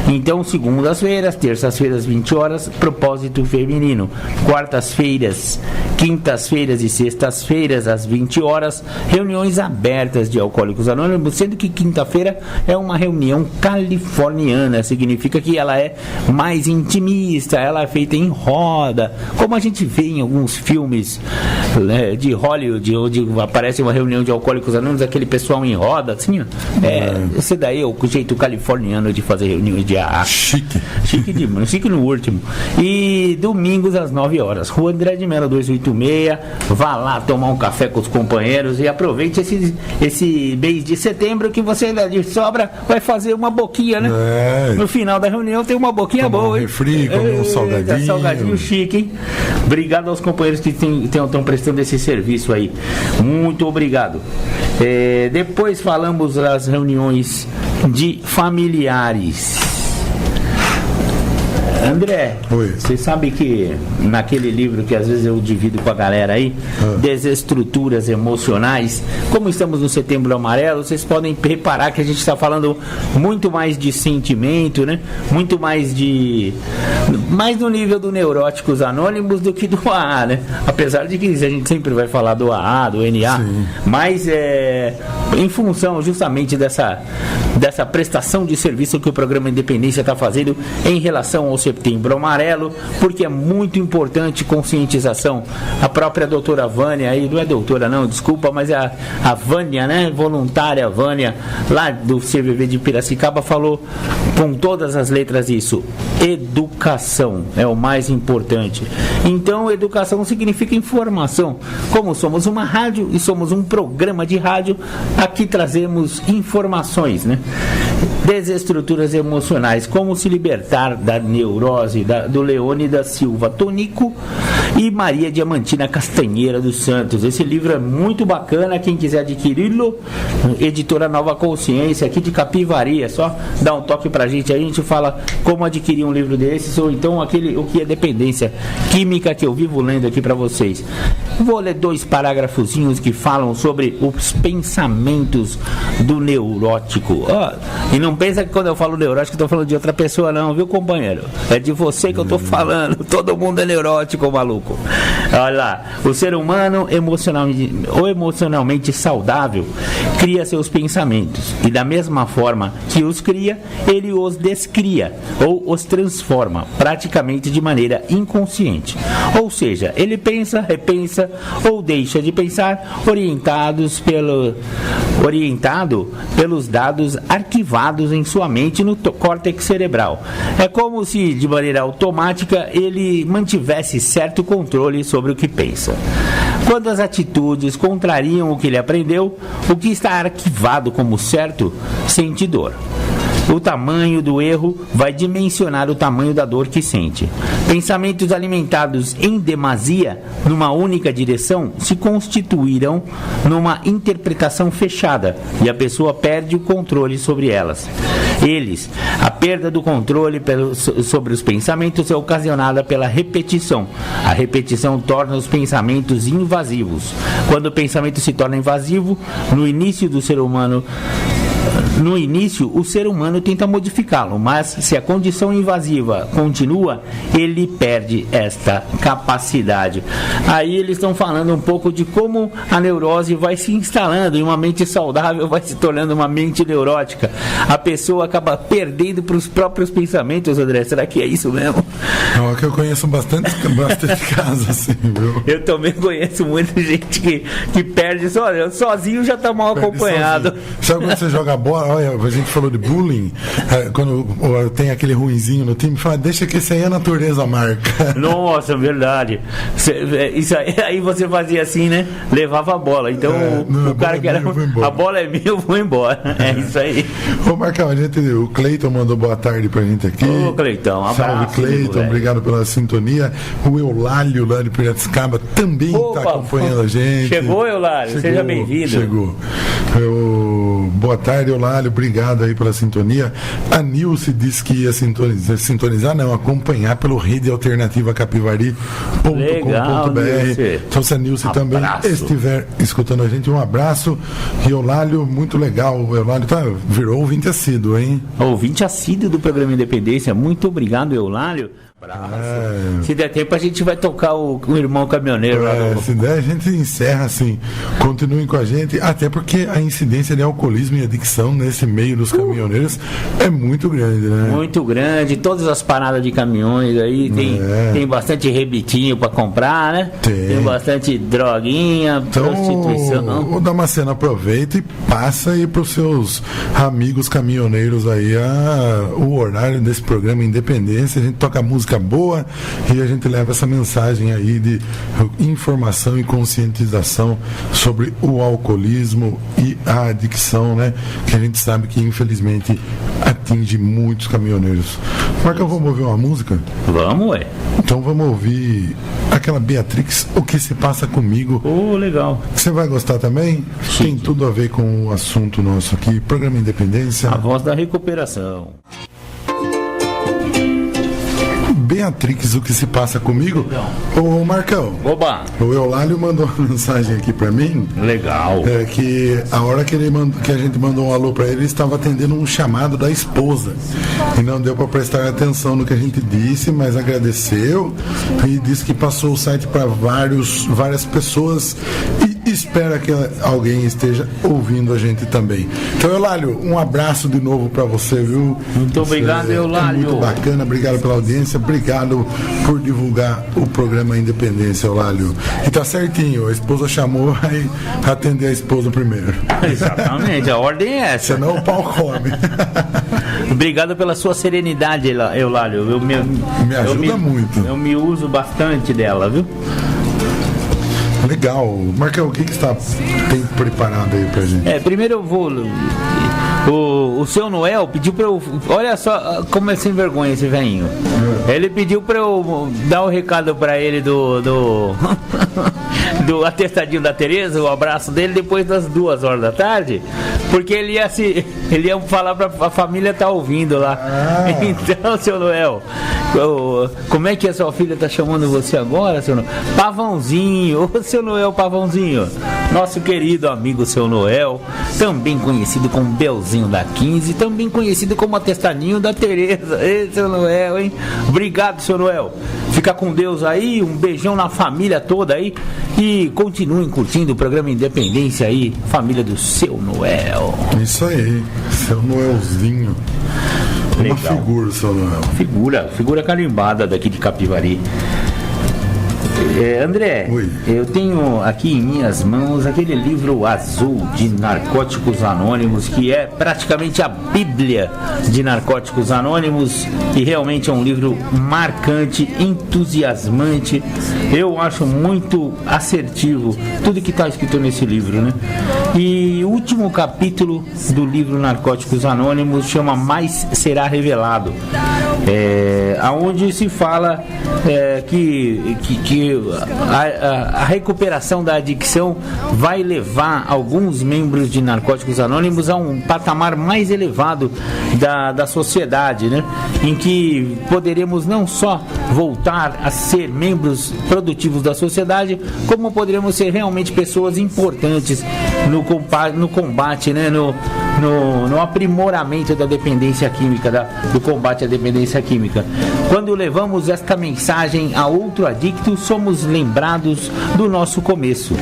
Então, segundas-feiras, terças-feiras, 20 horas, propósito feminino. Quartas-feiras, quintas-feiras e sextas-feiras, às 20 horas, reuniões abertas de Alcoólicos Anônimos, sendo que quinta-feira é uma reunião californiana, significa que ela é mais intimista, ela é feita em roda, como a gente vê em alguns filmes de Hollywood, onde aparece uma reunião de Alcoólicos Anônimos, aquele pessoal em roda, assim, ó. Esse daí é o jeito californiano de fazer reuniões de AA. Chique demais, chique no último. E domingos às 9 horas, Rua André de Melo 286, vá lá tomar um café com os companheiros e aproveite esse mês de setembro que você ainda de sobra vai fazer uma boquinha, né? No final da reunião tem uma boquinha boa, hein? Refri, comer um salgadinho. Salgadinho chique, hein? Obrigado aos companheiros que estão prestando esse serviço aí. Muito obrigado. Depois falamos das reuniões de familiares. André, você sabe que naquele livro que às vezes eu divido com a galera aí, Desestruturas Emocionais, como estamos no Setembro Amarelo, vocês podem reparar que a gente está falando muito mais de sentimento, né? Muito mais no nível do Neuróticos Anônimos do que do AA, né? Apesar de que a gente sempre vai falar do AA, do NA, sim, mas em função justamente dessa prestação de serviço que o Programa Independência está fazendo em relação ao Setembro Amarelo, porque é muito importante conscientização. A própria doutora Vânia, aí, não é doutora não, desculpa, mas é a Vânia, né, voluntária Vânia, lá do CVV de Piracicaba, falou com todas as letras isso: educação é o mais importante. Então, educação significa informação. Como somos uma rádio e somos um programa de rádio, aqui trazemos informações, né? Desestruturas emocionais, como se libertar da neurose, do Leone da Silva Tonico e Maria Diamantina Castanheira dos Santos. Esse livro é muito bacana, quem quiser adquiri-lo, editora Nova Consciência, aqui de Capivari, é só dar um toque pra gente, aí a gente fala como adquirir um livro desses, ou então o que é dependência química, que eu vivo lendo aqui pra vocês. Vou ler 2 parágrafozinhos que falam sobre os pensamentos do neurótico. E não pensa que quando eu falo neurótico, eu tô falando de outra pessoa não, viu, companheiro? É de você que eu tô falando. Todo mundo é neurótico, maluco. Olha lá, o ser humano emocionalmente saudável cria seus pensamentos, e da mesma forma que os cria, ele os descria ou os transforma, praticamente de maneira inconsciente. Ou seja, ele pensa, repensa ou deixa de pensar, orientado pelos dados arquivados em sua mente no córtex cerebral. É como se, de maneira automática, ele mantivesse certo controle sobre o que pensa. Quando as atitudes contrariam o que ele aprendeu, o que está arquivado como certo sente dor. O tamanho do erro vai dimensionar o tamanho da dor que sente. Pensamentos alimentados em demasia, numa única direção, se constituirão numa interpretação fechada e a pessoa perde o controle sobre elas. A perda do controle sobre os pensamentos é ocasionada pela repetição. A repetição torna os pensamentos invasivos. Quando o pensamento se torna invasivo, no início do ser humano, No início, o ser humano tenta modificá-lo, mas se a condição invasiva continua, ele perde esta capacidade. Aí eles estão falando um pouco de como a neurose vai se instalando e uma mente saudável vai se tornando uma mente neurótica. A pessoa acaba perdendo para os próprios pensamentos, André. Será que é isso mesmo? Não, é que eu conheço bastante casos assim, viu? Eu também conheço muita gente que perde sozinho, já está mal acompanhado. Sabe quando você joga bola? Olha, a gente falou de bullying, quando tem aquele ruinzinho no time, fala, deixa que isso aí a natureza marca. Nossa, verdade. Isso aí você fazia assim, né? Levava a bola. Então o cara que era. A bola é minha, eu vou embora. É isso aí. Ô Marcão, o Cleiton mandou boa tarde pra gente aqui. Ô Cleitão, um abraço. Salve Cleiton, obrigado pela sintonia. O Eulálio lá de Piracicaba também está acompanhando a gente. Chegou, Eulálio, seja bem-vindo. Chegou. Boa tarde, Eulálio, obrigado aí pela sintonia. A Nilce disse que ia sintonizar, não, acompanhar pelo Rede Alternativa Capivari.com.br. Então se a Nilce também estiver escutando a gente, um abraço. E Eulálio, muito legal. O Eulálio virou ouvinte assíduo, hein? Ouvinte assíduo do programa Independência. Muito obrigado, Eulálio. Se der tempo, a gente vai tocar o Irmão Caminhoneiro lá no... Se der, a gente encerra assim. Continuem com a gente, até porque a incidência de alcoolismo e adicção nesse meio dos caminhoneiros é muito grande, né? Muito grande, todas as paradas de caminhões aí, tem bastante rebitinho para comprar, né? Tem bastante droguinha, então, prostituição. O Damasceno aproveita e passa aí para os seus amigos caminhoneiros aí o horário desse programa Independência. A gente toca música boa e a gente leva essa mensagem aí de informação e conscientização sobre o alcoolismo e a adicção, né? Que a gente sabe que infelizmente atinge muitos caminhoneiros. Marcão, vamos ouvir uma música? Vamos, ué. Então vamos ouvir aquela Beatrix, O Que Se Passa Comigo. Legal. Você vai gostar também? Sim. Tem tudo a ver com o assunto nosso aqui, programa Independência. A voz da recuperação. Beatrix, O Que Se Passa Comigo. Ô Marcão, Oba. O Eulálio mandou uma mensagem aqui pra mim. Legal. Que a hora que a gente mandou um alô pra ele estava atendendo um chamado da esposa e não deu pra prestar atenção no que a gente disse, mas agradeceu e disse que passou o site para várias pessoas e espera que alguém esteja ouvindo a gente também. Então, Eulálio, um abraço de novo pra você, viu? Muito obrigado, Eulálio. Muito bacana, obrigado pela audiência, obrigado por divulgar o programa Independência, Eulálio. E tá certinho, a esposa chamou, aí atender a esposa primeiro. Exatamente, a ordem é essa. Senão o pau come. Obrigado pela sua serenidade, Eulálio. Me ajuda muito. Eu me uso bastante dela, viu? Legal. Marcão, o que você tem preparado aí pra gente? Primeiro eu vou... O seu Noel pediu pra eu... Olha só como é sem vergonha esse velhinho. Ele pediu pra eu dar o recado pra ele do atestadinho da Tereza, o abraço dele depois das 2h da tarde, porque ele ia falar pra a família tá ouvindo lá. Então, seu Noel, como é que a sua filha tá chamando você agora, seu Noel? Pavãozinho, ô seu Noel Pavãozinho, nosso querido amigo seu Noel, também conhecido como Belzinho da 15, também conhecido como atestadinho da Tereza. Ei, seu Noel, hein? Obrigado, seu Noel. Fica com Deus aí, um beijão na família toda aí e continuem curtindo o programa Independência aí, família do seu Noel. Isso aí, seu Noelzinho. Uma figura, seu Noel. Figura carimbada daqui de Capivari. André, Oi. Eu tenho aqui em minhas mãos aquele livro azul de Narcóticos Anônimos, que é praticamente a Bíblia de Narcóticos Anônimos, e realmente é um livro marcante, entusiasmante. Eu acho muito assertivo tudo que está escrito nesse livro, né? E o último capítulo do livro Narcóticos Anônimos chama Mais Será Revelado, aonde se fala que a recuperação da adicção vai levar alguns membros de Narcóticos Anônimos a um patamar mais elevado da sociedade, né? Em que poderemos não só voltar a ser membros produtivos da sociedade, como poderemos ser realmente pessoas importantes no combate, né? No aprimoramento da dependência química, do combate à dependência química. Quando levamos esta mensagem a outro adicto, somos lembrados do nosso começo.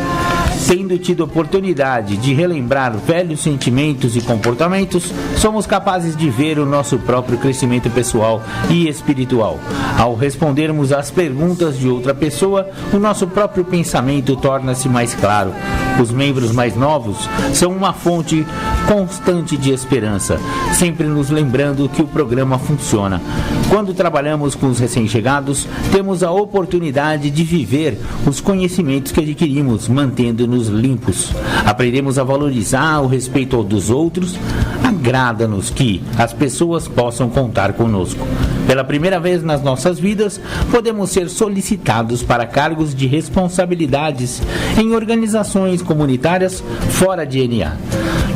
Tendo tido oportunidade de relembrar velhos sentimentos e comportamentos, somos capazes de ver o nosso próprio crescimento pessoal e espiritual. Ao respondermos às perguntas de outra pessoa, o nosso próprio pensamento torna-se mais claro. Os membros mais novos são uma fonte constante de esperança, sempre nos lembrando que o programa funciona. Quando trabalhamos com os recém-chegados, temos a oportunidade de viver os conhecimentos que adquirimos, mantendo-nos limpos. Aprendemos a valorizar o respeito dos outros. Agrada-nos que as pessoas possam contar conosco. Pela primeira vez nas nossas vidas, podemos ser solicitados para cargos de responsabilidades em organizações comunitárias fora de NA.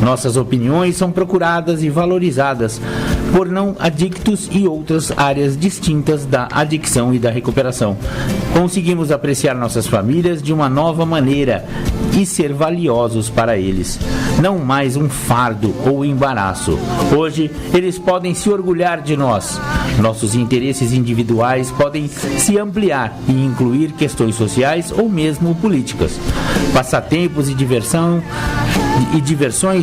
Nossas opiniões são procuradas e valorizadas por não adictos e outras áreas distintas da adicção e da recuperação. Conseguimos apreciar nossas famílias de uma nova maneira e ser valiosos para eles. Não mais um fardo ou embaraço. Hoje, eles podem se orgulhar de nós. Nossos interesses individuais podem se ampliar e incluir questões sociais ou mesmo políticas. Passatempos e diversões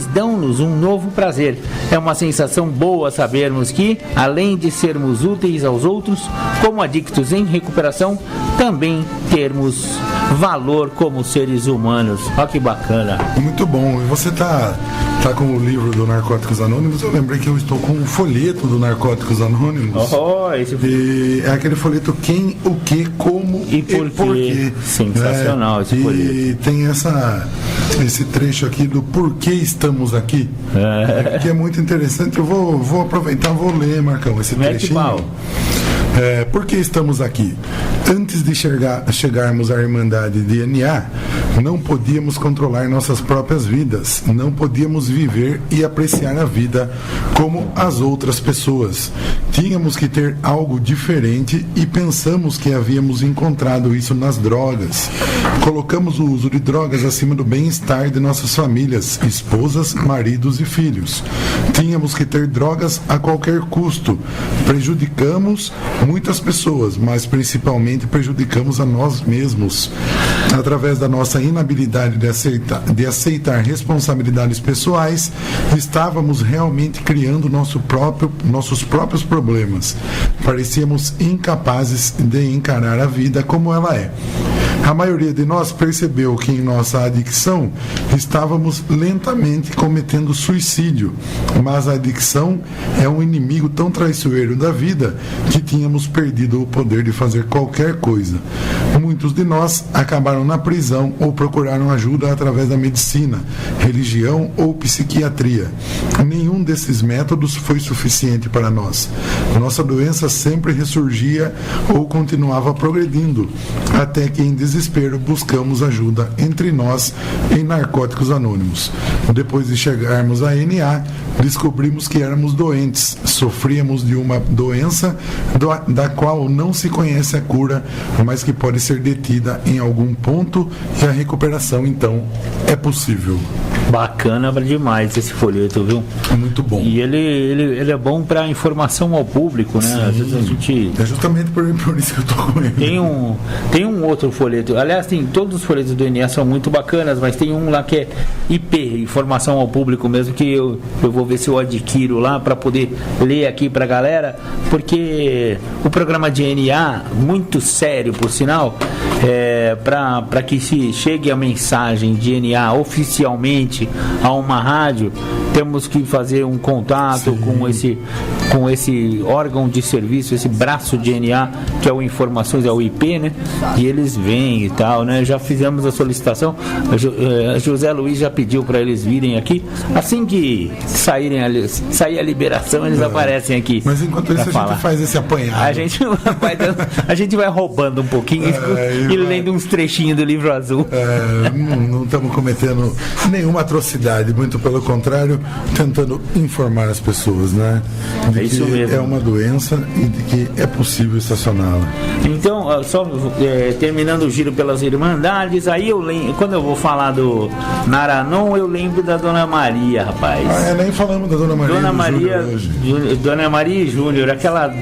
dão-nos um novo prazer. É uma sensação boa sabermos que, além de sermos úteis aos outros, como adictos em recuperação, também termos valor como seres humanos. Olha que bacana. Muito bom. E você tá com o livro do Narcóticos Anônimos. Eu lembrei que eu estou com um folheto do Narcóticos Anônimos. E é aquele folheto quem, o que, como e por quê. Sensacional esse folheto. E tem esse trecho aqui do porquê estamos aqui, que é muito interessante. Eu vou aproveitar, vou ler, Marcão, esse trechinho. Por que estamos aqui? Antes de chegarmos à Irmandade de NA, não podíamos controlar nossas próprias vidas, não podíamos viver e apreciar a vida como as outras pessoas. Tínhamos que ter algo diferente e pensamos que havíamos encontrado isso nas drogas. Colocamos o uso de drogas acima do bem-estar de nossas famílias, esposas, maridos e filhos. Tínhamos que ter drogas a qualquer custo. Prejudicamos muitas pessoas, mas principalmente prejudicamos a nós mesmos. Através da nossa inabilidade de aceitar responsabilidades pessoais, estávamos realmente criando nossos próprios problemas. Parecíamos incapazes de encarar a vida como ela é. A maioria de nós percebeu que em nossa adicção estávamos lentamente cometendo suicídio, mas a adicção é um inimigo tão traiçoeiro da vida que tínhamos perdido o poder de fazer qualquer coisa. Muitos de nós acabaram na prisão ou procuraram ajuda através da medicina, religião ou psiquiatria. Nenhum desses métodos foi suficiente para nós. Nossa doença sempre ressurgia ou continuava progredindo, até que em desespero buscamos ajuda entre nós em Narcóticos Anônimos. Depois de chegarmos à NA, descobrimos que éramos doentes, sofríamos de uma doença da qual não se conhece a cura, mas que pode ser detida em algum ponto e a recuperação, então, é possível. Bacana demais esse folheto, viu? Muito bom. E ele é bom para informação ao público, né? Sim. Às vezes a gente... É justamente por isso que eu tô com ele. Tem um outro folheto. Aliás, todos os folhetos do NA são muito bacanas, mas tem um lá que é IP, informação ao público mesmo, que eu vou ver se eu adquiro lá para poder ler aqui pra galera, porque o programa de NA, muito sério por sinal, para que se chegue a mensagem de NA oficialmente a uma rádio, temos que fazer um contato com esse órgão de serviço, esse braço de NA, que é o Informações, é o IP, né? E eles vêm e tal, né? Já fizemos a solicitação, José Luiz já pediu para eles virem aqui, assim que sair a liberação, eles aparecem aqui. Mas enquanto isso a gente faz esse apanhado. A gente vai roubando um pouquinho Júnior. E lendo uns trechinhos do livro azul. Não estamos cometendo nenhuma atrocidade, muito pelo contrário, tentando informar as pessoas, né? De isso que mesmo. É uma doença e de que é possível estacioná-la. Então, só terminando o giro pelas Irmandades, aí eu lembro, quando eu vou falar do Naranon, eu lembro da Dona Maria, rapaz. Nem falamos da Dona Maria. Dona Maria, hoje. Dona Maria e Júnior, aquela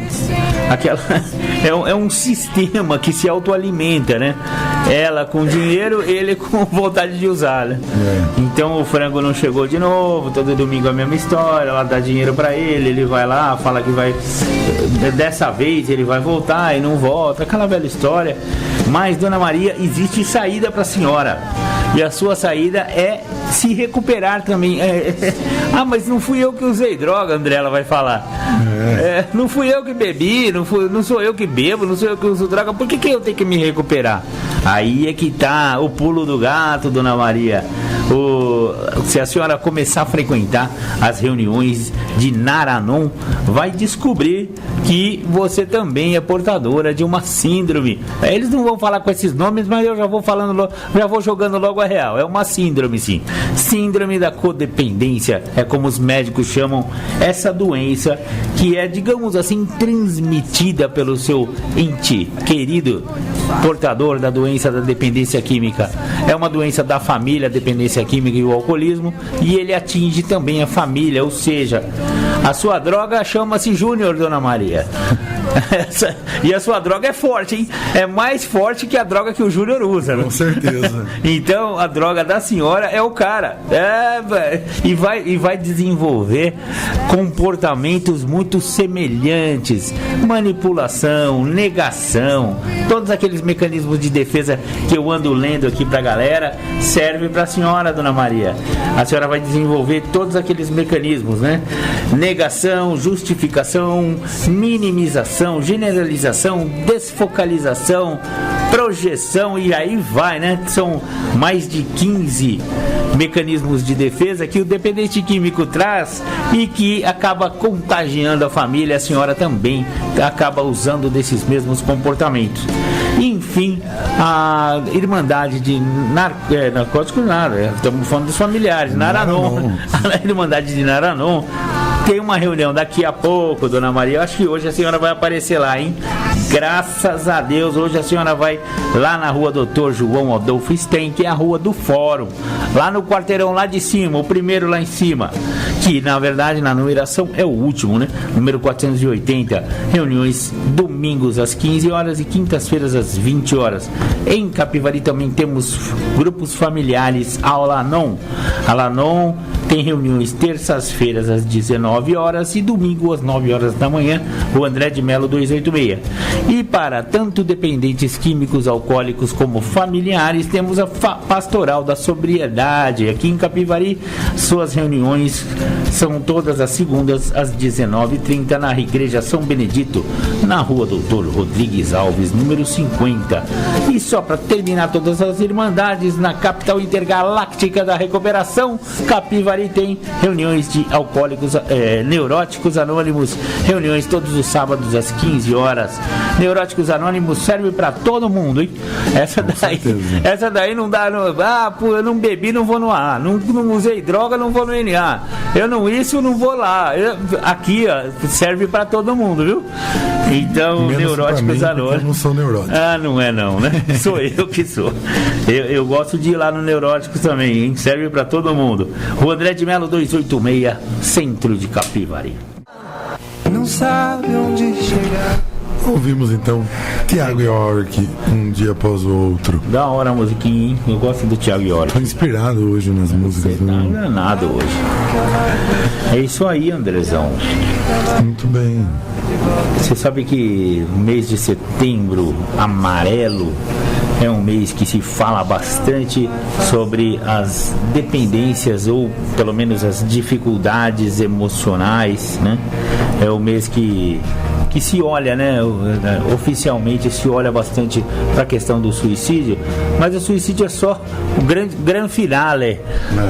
é um sistema que se autoalimenta, né? Ela com dinheiro, ele com vontade de usar, né? Então o frango não chegou de novo, todo domingo a mesma história, ela dá dinheiro pra ele vai lá, fala que vai, dessa vez ele vai voltar e não volta, aquela velha história. Mas, Dona Maria, existe saída pra senhora. E a sua saída é se recuperar também. Mas não fui eu que usei droga, André, ela vai falar. Não fui eu que bebi, não sou eu que bebo, não sou eu que uso droga. Por que eu tenho que me recuperar? Aí é que tá o pulo do gato, Dona Maria. Se a senhora começar a frequentar as reuniões de Naranon, vai descobrir que você também é portadora de uma síndrome. Eles não vão falar com esses nomes, mas eu já vou falando, já vou jogando logo a real. É uma síndrome, sim. Síndrome da codependência é como os médicos chamam essa doença, que é, digamos assim, transmitida pelo seu ente querido, portador da doença da dependência química. É uma doença da família, a dependência química e o alcoolismo, e ele atinge também a família, ou seja, a sua droga chama-se Júnior, Dona Maria. E a sua droga é forte, hein? É mais forte que a droga que o Júnior usa, né? Com certeza. Então a droga da senhora é o cara. E vai desenvolver comportamentos muito semelhantes, manipulação, negação, todos aqueles mecanismos de defesa que eu ando lendo aqui pra galera, serve pra senhora, Dona Maria. A senhora vai desenvolver todos aqueles mecanismos, né? Negação, justificação, minimização, generalização, desfocalização, projeção, e aí vai, né? São mais de 15 mecanismos de defesa que o dependente químico traz e que acaba contagiando a família. A senhora também acaba usando desses mesmos comportamentos. Enfim, a Irmandade de Narcóticos, nada, estamos falando dos familiares, Naranon. A Irmandade de Naranon tem uma reunião daqui a pouco, Dona Maria. Eu acho que hoje a senhora vai aparecer lá, hein? Graças a Deus, hoje a senhora vai lá na rua Dr. João Adolfo Stein, que é a rua do Fórum, lá no quarteirão lá de cima, o primeiro lá em cima, que na verdade na numeração é o último, né? Número 480, reuniões domingos às 15 horas e quintas-feiras às 20 horas. Em Capivari também temos grupos familiares Alanon. Alanon tem reuniões terças-feiras às 19 horas e domingo às 9 horas da manhã, o André de Melo 286. E para tanto dependentes químicos, alcoólicos como familiares, temos a Pastoral da Sobriedade aqui em Capivari. Suas reuniões são todas as segundas às 19h30 na Igreja São Benedito, na rua Doutor Rodrigues Alves, número 50. E só para terminar todas as irmandades, na capital intergaláctica da recuperação, Capivari tem reuniões de alcoólicos, neuróticos anônimos, reuniões todos os sábados às 15 horas. Neuróticos Anônimos serve pra todo mundo, hein? Essa daí não dá. Eu não bebi, não vou no A. Não usei droga, não vou no NA. Eu não não vou lá. Aqui, ó, serve pra todo mundo, viu? Então, menos Neuróticos Anônimos. Eu não sou neurótico. Não é não, né? Sou eu que sou. Eu gosto de ir lá no Neuróticos também, hein? Serve pra todo mundo. Rua André de Melo 286, centro de Capivari. Não sabe onde chegar. Ouvimos então Tiago York, Um Dia Após o Outro. Da hora a musiquinha, hein? Eu gosto do Tiago York. Tô inspirado hoje nas músicas. Você tá enganado hoje. É isso aí, Andrezão. Muito bem. Você sabe que o mês de setembro amarelo é um mês que se fala bastante sobre as dependências, ou pelo menos as dificuldades emocionais, né? É o mês que se olha, né? Oficialmente se olha bastante para a questão do suicídio, mas o suicídio é só o grande finale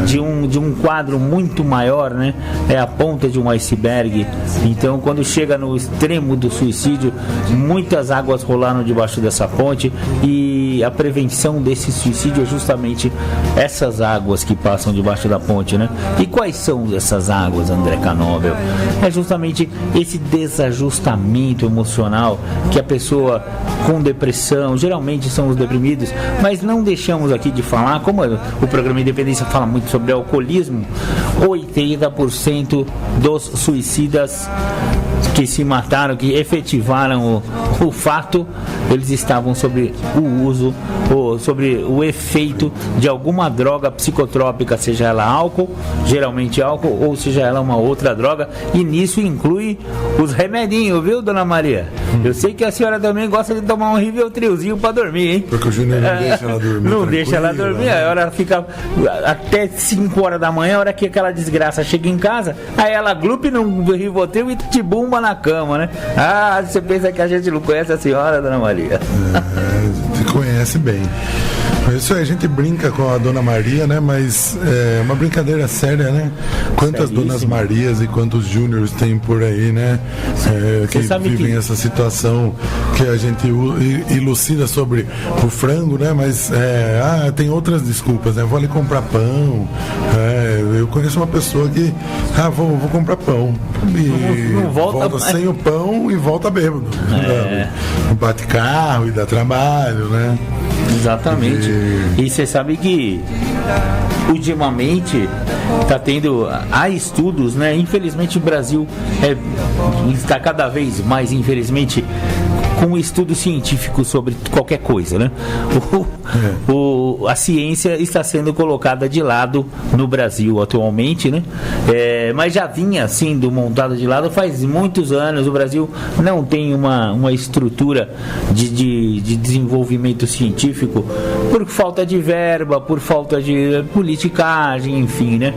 de um quadro muito maior, né? É a ponta de um iceberg. Então, quando chega no extremo do suicídio, muitas águas rolaram debaixo dessa ponte e que a prevenção desse suicídio é justamente essas águas que passam debaixo da ponte, né? E quais são essas águas, André Canóbel? É justamente esse desajustamento emocional que a pessoa com depressão, geralmente são os deprimidos, mas não deixamos aqui de falar, como o programa Independência fala muito sobre alcoolismo, 80% dos suicidas que se mataram, que efetivaram o fato, eles estavam sobre o uso, ou sobre o efeito de alguma droga psicotrópica, seja ela álcool, geralmente álcool, ou seja ela uma outra droga, e nisso inclui os remedinhos, viu, dona Maria? Eu sei que a senhora também gosta de tomar um Rivotrilzinho pra dormir, hein? Porque o Júnior não deixa ela dormir. Não deixa ela dormir, a hora fica até 5 horas da manhã, a hora que aquela desgraça chega em casa, aí ela glupe no Rivotril e te bumba na cama, né? Ah, você pensa que a gente não conhece a senhora, dona Maria? Você conhece bem. Isso aí, a gente brinca com a Dona Maria, né? Mas é uma brincadeira séria, né? Quantas Donas Marias e quantos Júniors tem por aí, né? Que vivem essa situação que a gente elucida sobre o frango, né? Mas tem outras desculpas, né? Vou ali comprar pão. Eu conheço uma pessoa que vou comprar pão. E não volta sem o pão e volta bêbado. Bate carro e dá trabalho, né? Exatamente. E você sabe que ultimamente há estudos, né? Infelizmente o Brasil está cada vez mais, infelizmente, com um estudo científico sobre qualquer coisa, né? A ciência está sendo colocada de lado no Brasil atualmente, né? Mas já vinha sendo montada de lado faz muitos anos. O Brasil não tem uma estrutura de desenvolvimento científico por falta de verba, por falta de politicagem, enfim, né?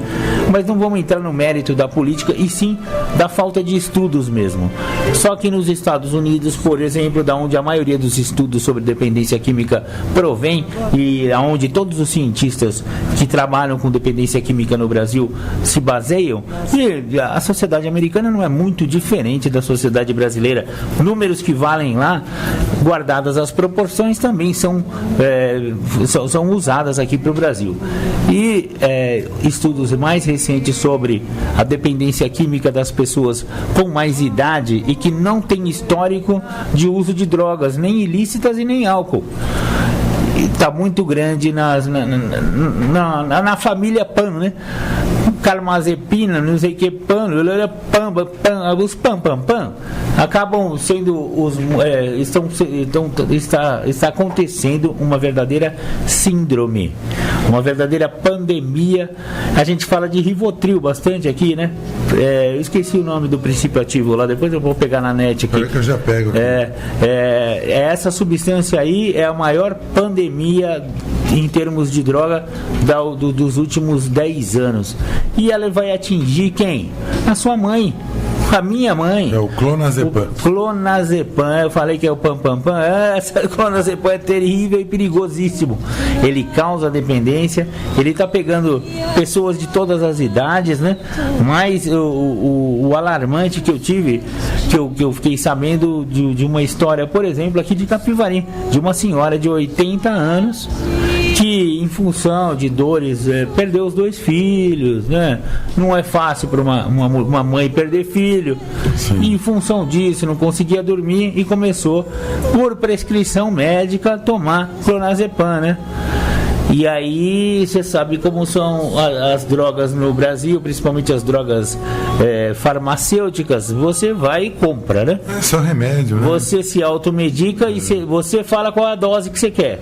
Mas não vamos entrar no mérito da política, e sim da falta de estudos mesmo. Só que nos Estados Unidos, por exemplo, da onde a maioria dos estudos sobre dependência química provém, e aonde todos os cientistas que trabalham com dependência química no Brasil se baseiam, e a sociedade americana não é muito diferente da sociedade brasileira. Números que valem lá, guardadas as proporções, também são usadas aqui para o Brasil. E estudos mais recentes sobre a dependência química das pessoas com mais idade e que não tem histórico de uso de drogas, nem ilícitas e nem álcool. Está muito grande na família PAN, né? Carbamazepina, não sei o que, os PAN, acabam sendo está acontecendo uma verdadeira síndrome, uma verdadeira pandemia. A gente fala de Rivotril bastante aqui, né? Eu esqueci o nome do princípio ativo lá, depois eu vou pegar na net aqui. Que eu já pego aqui. Essa substância aí é a maior pandemia em termos de droga dos últimos 10 anos. E ela vai atingir quem? A sua mãe. A minha mãe. É o clonazepam. Eu falei que é o pam. Essa clonazepam é terrível e perigosíssimo. Ele causa dependência. Ele está pegando pessoas de todas as idades, né? Mas o alarmante que eu tive, que eu fiquei sabendo de uma história, por exemplo, aqui de Capivari, de uma senhora de 80 anos que, em função de dores, perdeu os 2 filhos, né? Não é fácil para uma mãe perder filho. Sim. E em função disso não conseguia dormir e começou, por prescrição médica, a tomar clonazepam, né? E aí você sabe como são as drogas no Brasil, principalmente as drogas farmacêuticas. Você vai e compra, né? É só remédio, né? Você se automedica e você fala qual a dose que você quer.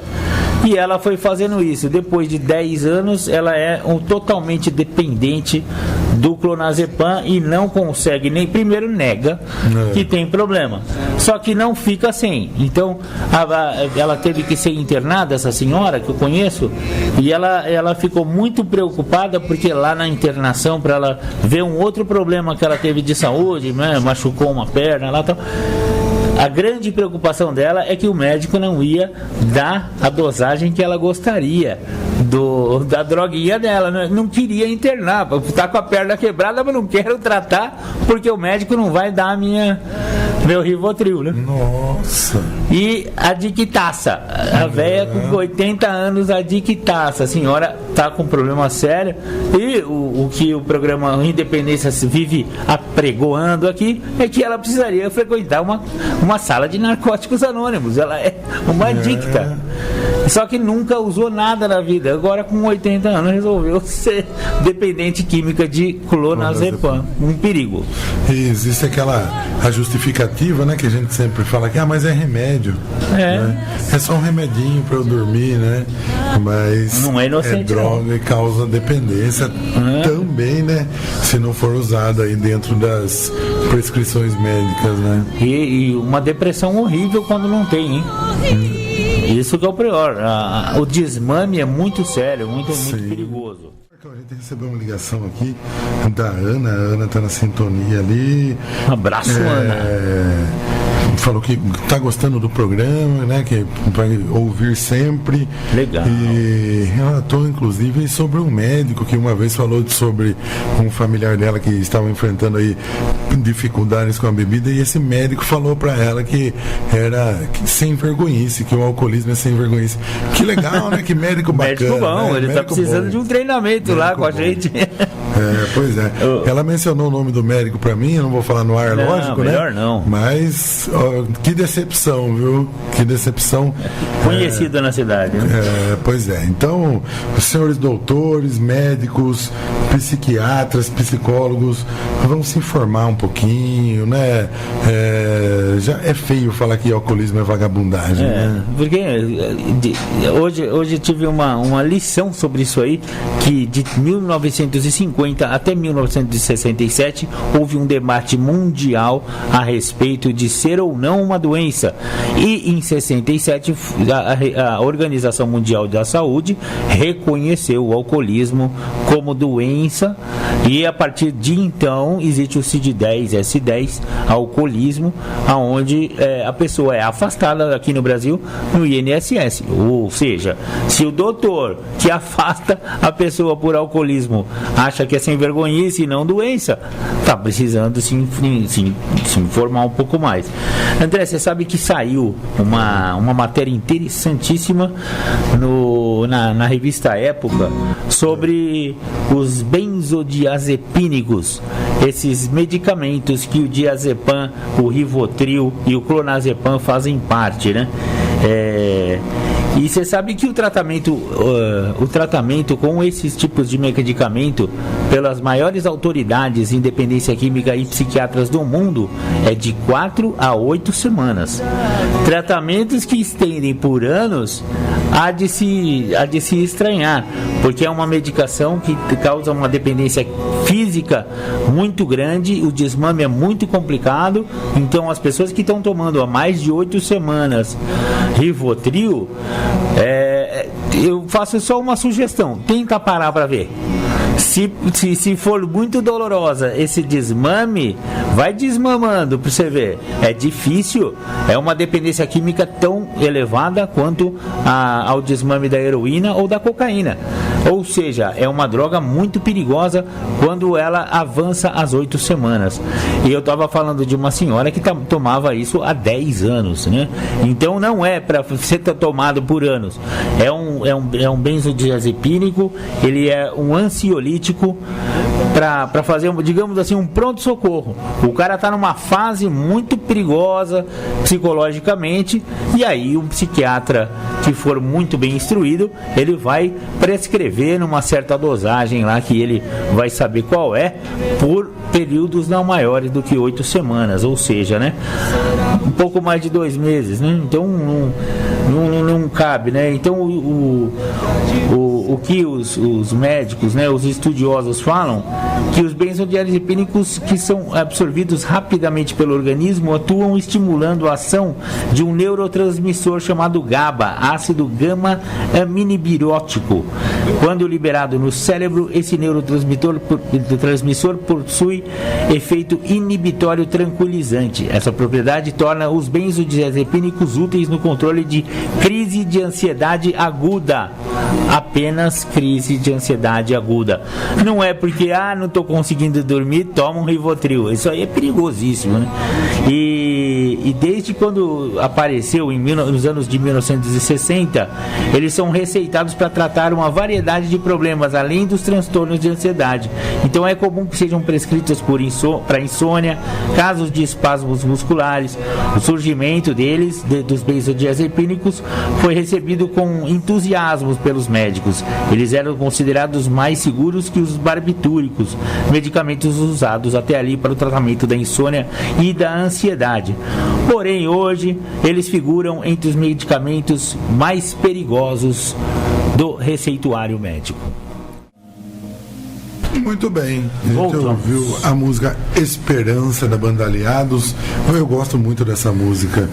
E ela foi fazendo isso. Depois de 10 anos, ela é totalmente dependente do clonazepam e não consegue, nem primeiro nega que tem problema. Só que não fica sem. Então, ela teve que ser internada, essa senhora que eu conheço, e ela ficou muito preocupada porque lá na internação, para ela ver um outro problema que ela teve de saúde, né, machucou uma perna lá e tal. A grande preocupação dela é que o médico não ia dar a dosagem que ela gostaria da droguinha dela, né? Não queria internar, está com a perna quebrada, mas não quero tratar porque o médico não vai dar a minha meu Rivotril, né? Nossa. E a dictaça, a velha com 80 anos, a dictaça, a senhora tá com problema sério. E o que o programa Independência vive apregoando aqui é que ela precisaria frequentar uma sala de narcóticos anônimos. Ela é uma adicta. Só que nunca usou nada na vida. Agora, com 80 anos, resolveu ser dependente química de clonazepam. Um perigo. E existe a justificativa, né, que a gente sempre fala que mas é remédio. Né? É só um remedinho para eu dormir, né? Mas não é inocente, droga e causa dependência também, né? Se não for usada aí dentro das prescrições médicas, né? E uma depressão horrível quando não tem, hein? Isso que é o pior. O desmame é muito sério, muito perigoso. A gente recebeu uma ligação aqui da Ana. A Ana está na sintonia ali. Um abraço, Ana. Falou que está gostando do programa, né? Que vai ouvir sempre. Legal. E relatou, inclusive, sobre um médico que uma vez falou sobre um familiar dela que estava enfrentando aí dificuldades com a bebida, e esse médico falou para ela que era sem vergonhice, que o alcoolismo é sem vergonhice. Que legal, né? Que médico bacana. Médico bom, né? Ele está precisando de um treinamento lá com a gente. Pois é. Ela mencionou o nome do médico para mim, eu não vou falar no ar, lógico, melhor né? Não. Mas que decepção, viu? Que decepção. Conhecido na cidade, né? Pois é. Então, os senhores doutores, médicos, psiquiatras, psicólogos, vão se informar um pouquinho, né? Já é feio falar que alcoolismo é vagabundagem, né? Porque hoje eu tive uma lição sobre isso aí, que de 1950 até 1967 houve um debate mundial a respeito de ser ou não uma doença, e em 67 a Organização Mundial da Saúde reconheceu o alcoolismo como doença, e a partir de então existe o CID-10, S10, alcoolismo, aonde a pessoa é afastada aqui no Brasil no INSS, ou seja, se o doutor que afasta a pessoa por alcoolismo acha que é sem vergonhice e não doença, está precisando se informar um pouco mais. André, você sabe que saiu uma matéria interessantíssima na revista Época sobre os benzodiazepínicos, esses medicamentos que o diazepam, o Rivotril e o clonazepam fazem parte, né? E você sabe que o tratamento com esses tipos de medicamento, pelas maiores autoridades em dependência química e psiquiatras do mundo, é de 4 a 8 semanas. Tratamentos que estendem por anos há de se estranhar, porque é uma medicação que causa uma dependência física muito grande, o desmame é muito complicado. Então as pessoas que estão tomando há mais de 8 semanas Rivotril, eu faço só uma sugestão: tenta parar para ver. Se for muito dolorosa esse desmame, vai desmamando para você ver. É difícil, é uma dependência química tão elevada quanto ao desmame da heroína ou da cocaína. Ou seja, é uma droga muito perigosa quando ela avança às 8 semanas. E eu estava falando de uma senhora que tomava isso há 10 anos, né? Então não é para ser tomado por anos. É um benzodiazepínico, ele é um ansiolítico para fazer, digamos assim, um pronto-socorro. O cara está numa fase muito perigosa psicologicamente, e aí um psiquiatra que for muito bem instruído, ele vai prescrever numa certa dosagem lá, que ele vai saber qual é, por períodos não maiores do que 8 semanas, ou seja, né, um pouco mais de 2 meses, né? Então não cabe, né? Então o que os médicos, né, os estudiosos falam, que os benzodiazepínicos que são absorvidos rapidamente pelo organismo atuam estimulando a ação de um neurotransmissor chamado GABA, ácido gama-aminobiótico. Quando liberado no cérebro, esse neurotransmissor possui efeito inibitório tranquilizante. Essa propriedade torna os benzodiazepínicos úteis no controle de crise de ansiedade aguda. Apenas crise de ansiedade aguda. Não é porque não estou conseguindo dormir, toma um Rivotril. Isso aí é perigosíssimo, né? E E desde quando apareceu nos anos de 1960, eles são receitados para tratar uma variedade de problemas, além dos transtornos de ansiedade. Então é comum que sejam prescritos para insônia, casos de espasmos musculares. O surgimento deles, dos benzodiazepínicos, foi recebido com entusiasmo pelos médicos. Eles eram considerados mais seguros que os barbitúricos, medicamentos usados até ali para o tratamento da insônia e da ansiedade. Porém, hoje, eles figuram entre os medicamentos mais perigosos do receituário médico. Muito bem, a gente ouviu a música Esperança da banda Aliados. Eu gosto muito dessa música,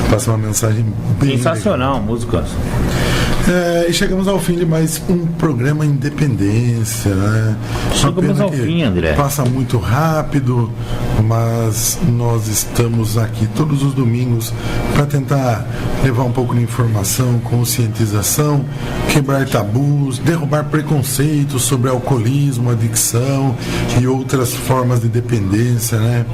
passa uma mensagem bem sensacional, legal. Música. E chegamos ao fim de mais um programa Independência, né? Chegamos ao fim, André. Passa muito rápido, mas nós estamos aqui todos os domingos para tentar levar um pouco de informação, conscientização, quebrar tabus, derrubar preconceitos sobre alcoolismo, adicção e outras formas de dependência, né?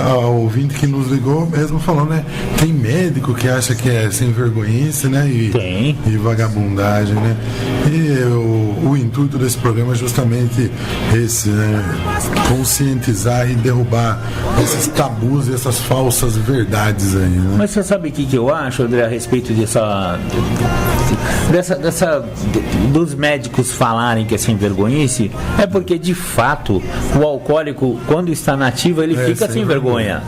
A ouvinte que nos ligou mesmo falou, né? Tem médico que acha que é sem vergonhice, né? E vagabundagem, né? E o intuito desse programa é justamente esse, né? Conscientizar e derrubar esses tabus e essas falsas verdades aí, né? Mas você sabe o que eu acho, André, a respeito dos médicos falarem que é sem vergonhice? É porque, de fato, o alcoólico, quando está nativo, ele fica sem vergonha.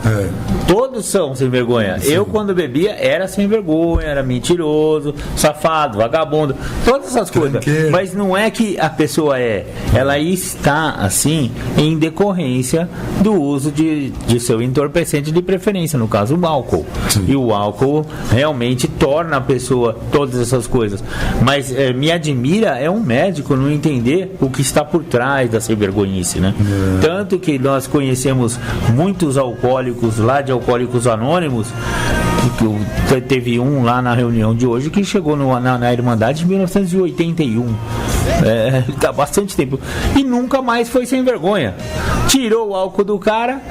Todos são sem vergonha. Sim. Eu, quando bebia, era sem vergonha, era mentiroso, safado, vagabundo, todas essas coisas. Mas não é que a pessoa ela está assim em decorrência do uso de seu entorpecente de preferência, no caso o álcool. Sim. E o álcool realmente torna a pessoa todas essas coisas. Mas me admira um médico não entender o que está por trás da sem-vergonhice, né? Tanto que nós conhecemos muitos alcoólicos lá de Alcoólicos Anônimos. Teve um lá na reunião de hoje que chegou na Irmandade em 1981. Tá bastante tempo. E nunca mais foi sem vergonha. Tirou o álcool do cara,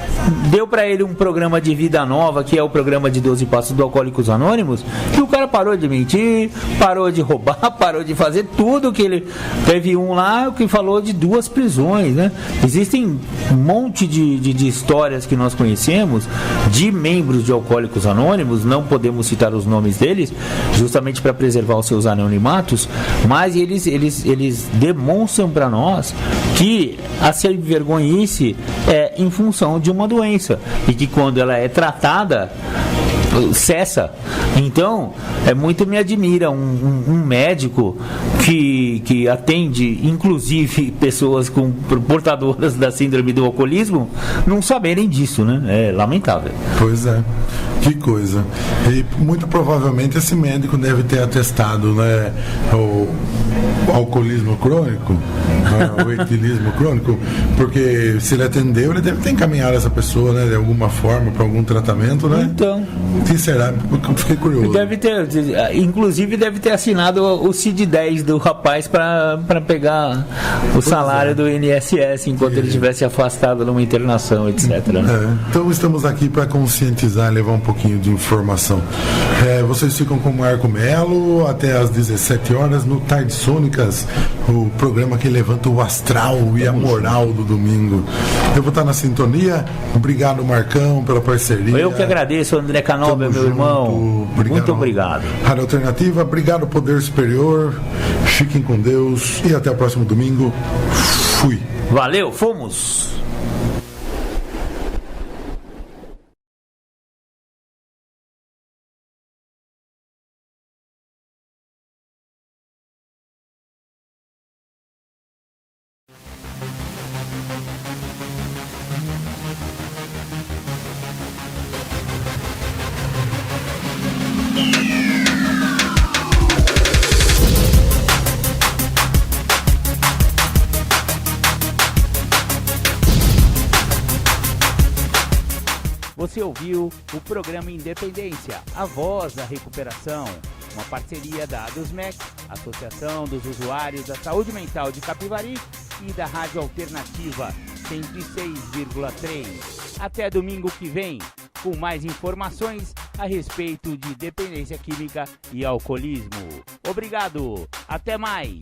deu pra ele um programa de vida nova, que é o programa de 12 Passos do Alcoólicos Anônimos, e o cara parou de mentir, parou de roubar, parou de fazer tudo que ele... Teve um lá que falou de 2 prisões, né? Existem um monte de histórias que nós conhecemos de membros de Alcoólicos Anônimos, não podemos citar os nomes deles, justamente para preservar os seus anonimatos, mas eles demonstram para nós que a sem-vergonhice é em função de uma doença e que quando ela é tratada cessa. Então, muito me admira um médico que atende, inclusive, pessoas portadoras da síndrome do alcoolismo, não saberem disso, né? É lamentável. Pois é. Que coisa. E muito provavelmente esse médico deve ter atestado, né, o alcoolismo crônico, o etilismo crônico, porque se ele atendeu, ele deve ter encaminhado essa pessoa, né, de alguma forma para algum tratamento, né? Então, que será? Fiquei curioso. Inclusive deve ter assinado o CID-10 do rapaz para pegar o salário do INSS enquanto ele estivesse afastado numa internação, etc. Né? Então estamos aqui para conscientizar, levar um pouquinho de informação. Vocês ficam com o Marco Melo até às 17 horas no Tardes Sônicas, o programa que levanta o astral e a moral do domingo. Eu vou estar na sintonia. Obrigado, Marcão, pela parceria. Eu que agradeço, André Canoba, meu irmão. Muito obrigado. Rádio Alternativa, obrigado, Poder Superior. Fiquem com Deus e até o próximo domingo. Fui. Valeu, fomos. Você ouviu o programa Independência, a voz da recuperação, uma parceria da ADUSMEC, Associação dos Usuários da Saúde Mental de Capivari, e da Rádio Alternativa 106,3. Até domingo que vem, com mais informações a respeito de dependência química e alcoolismo. Obrigado, até mais!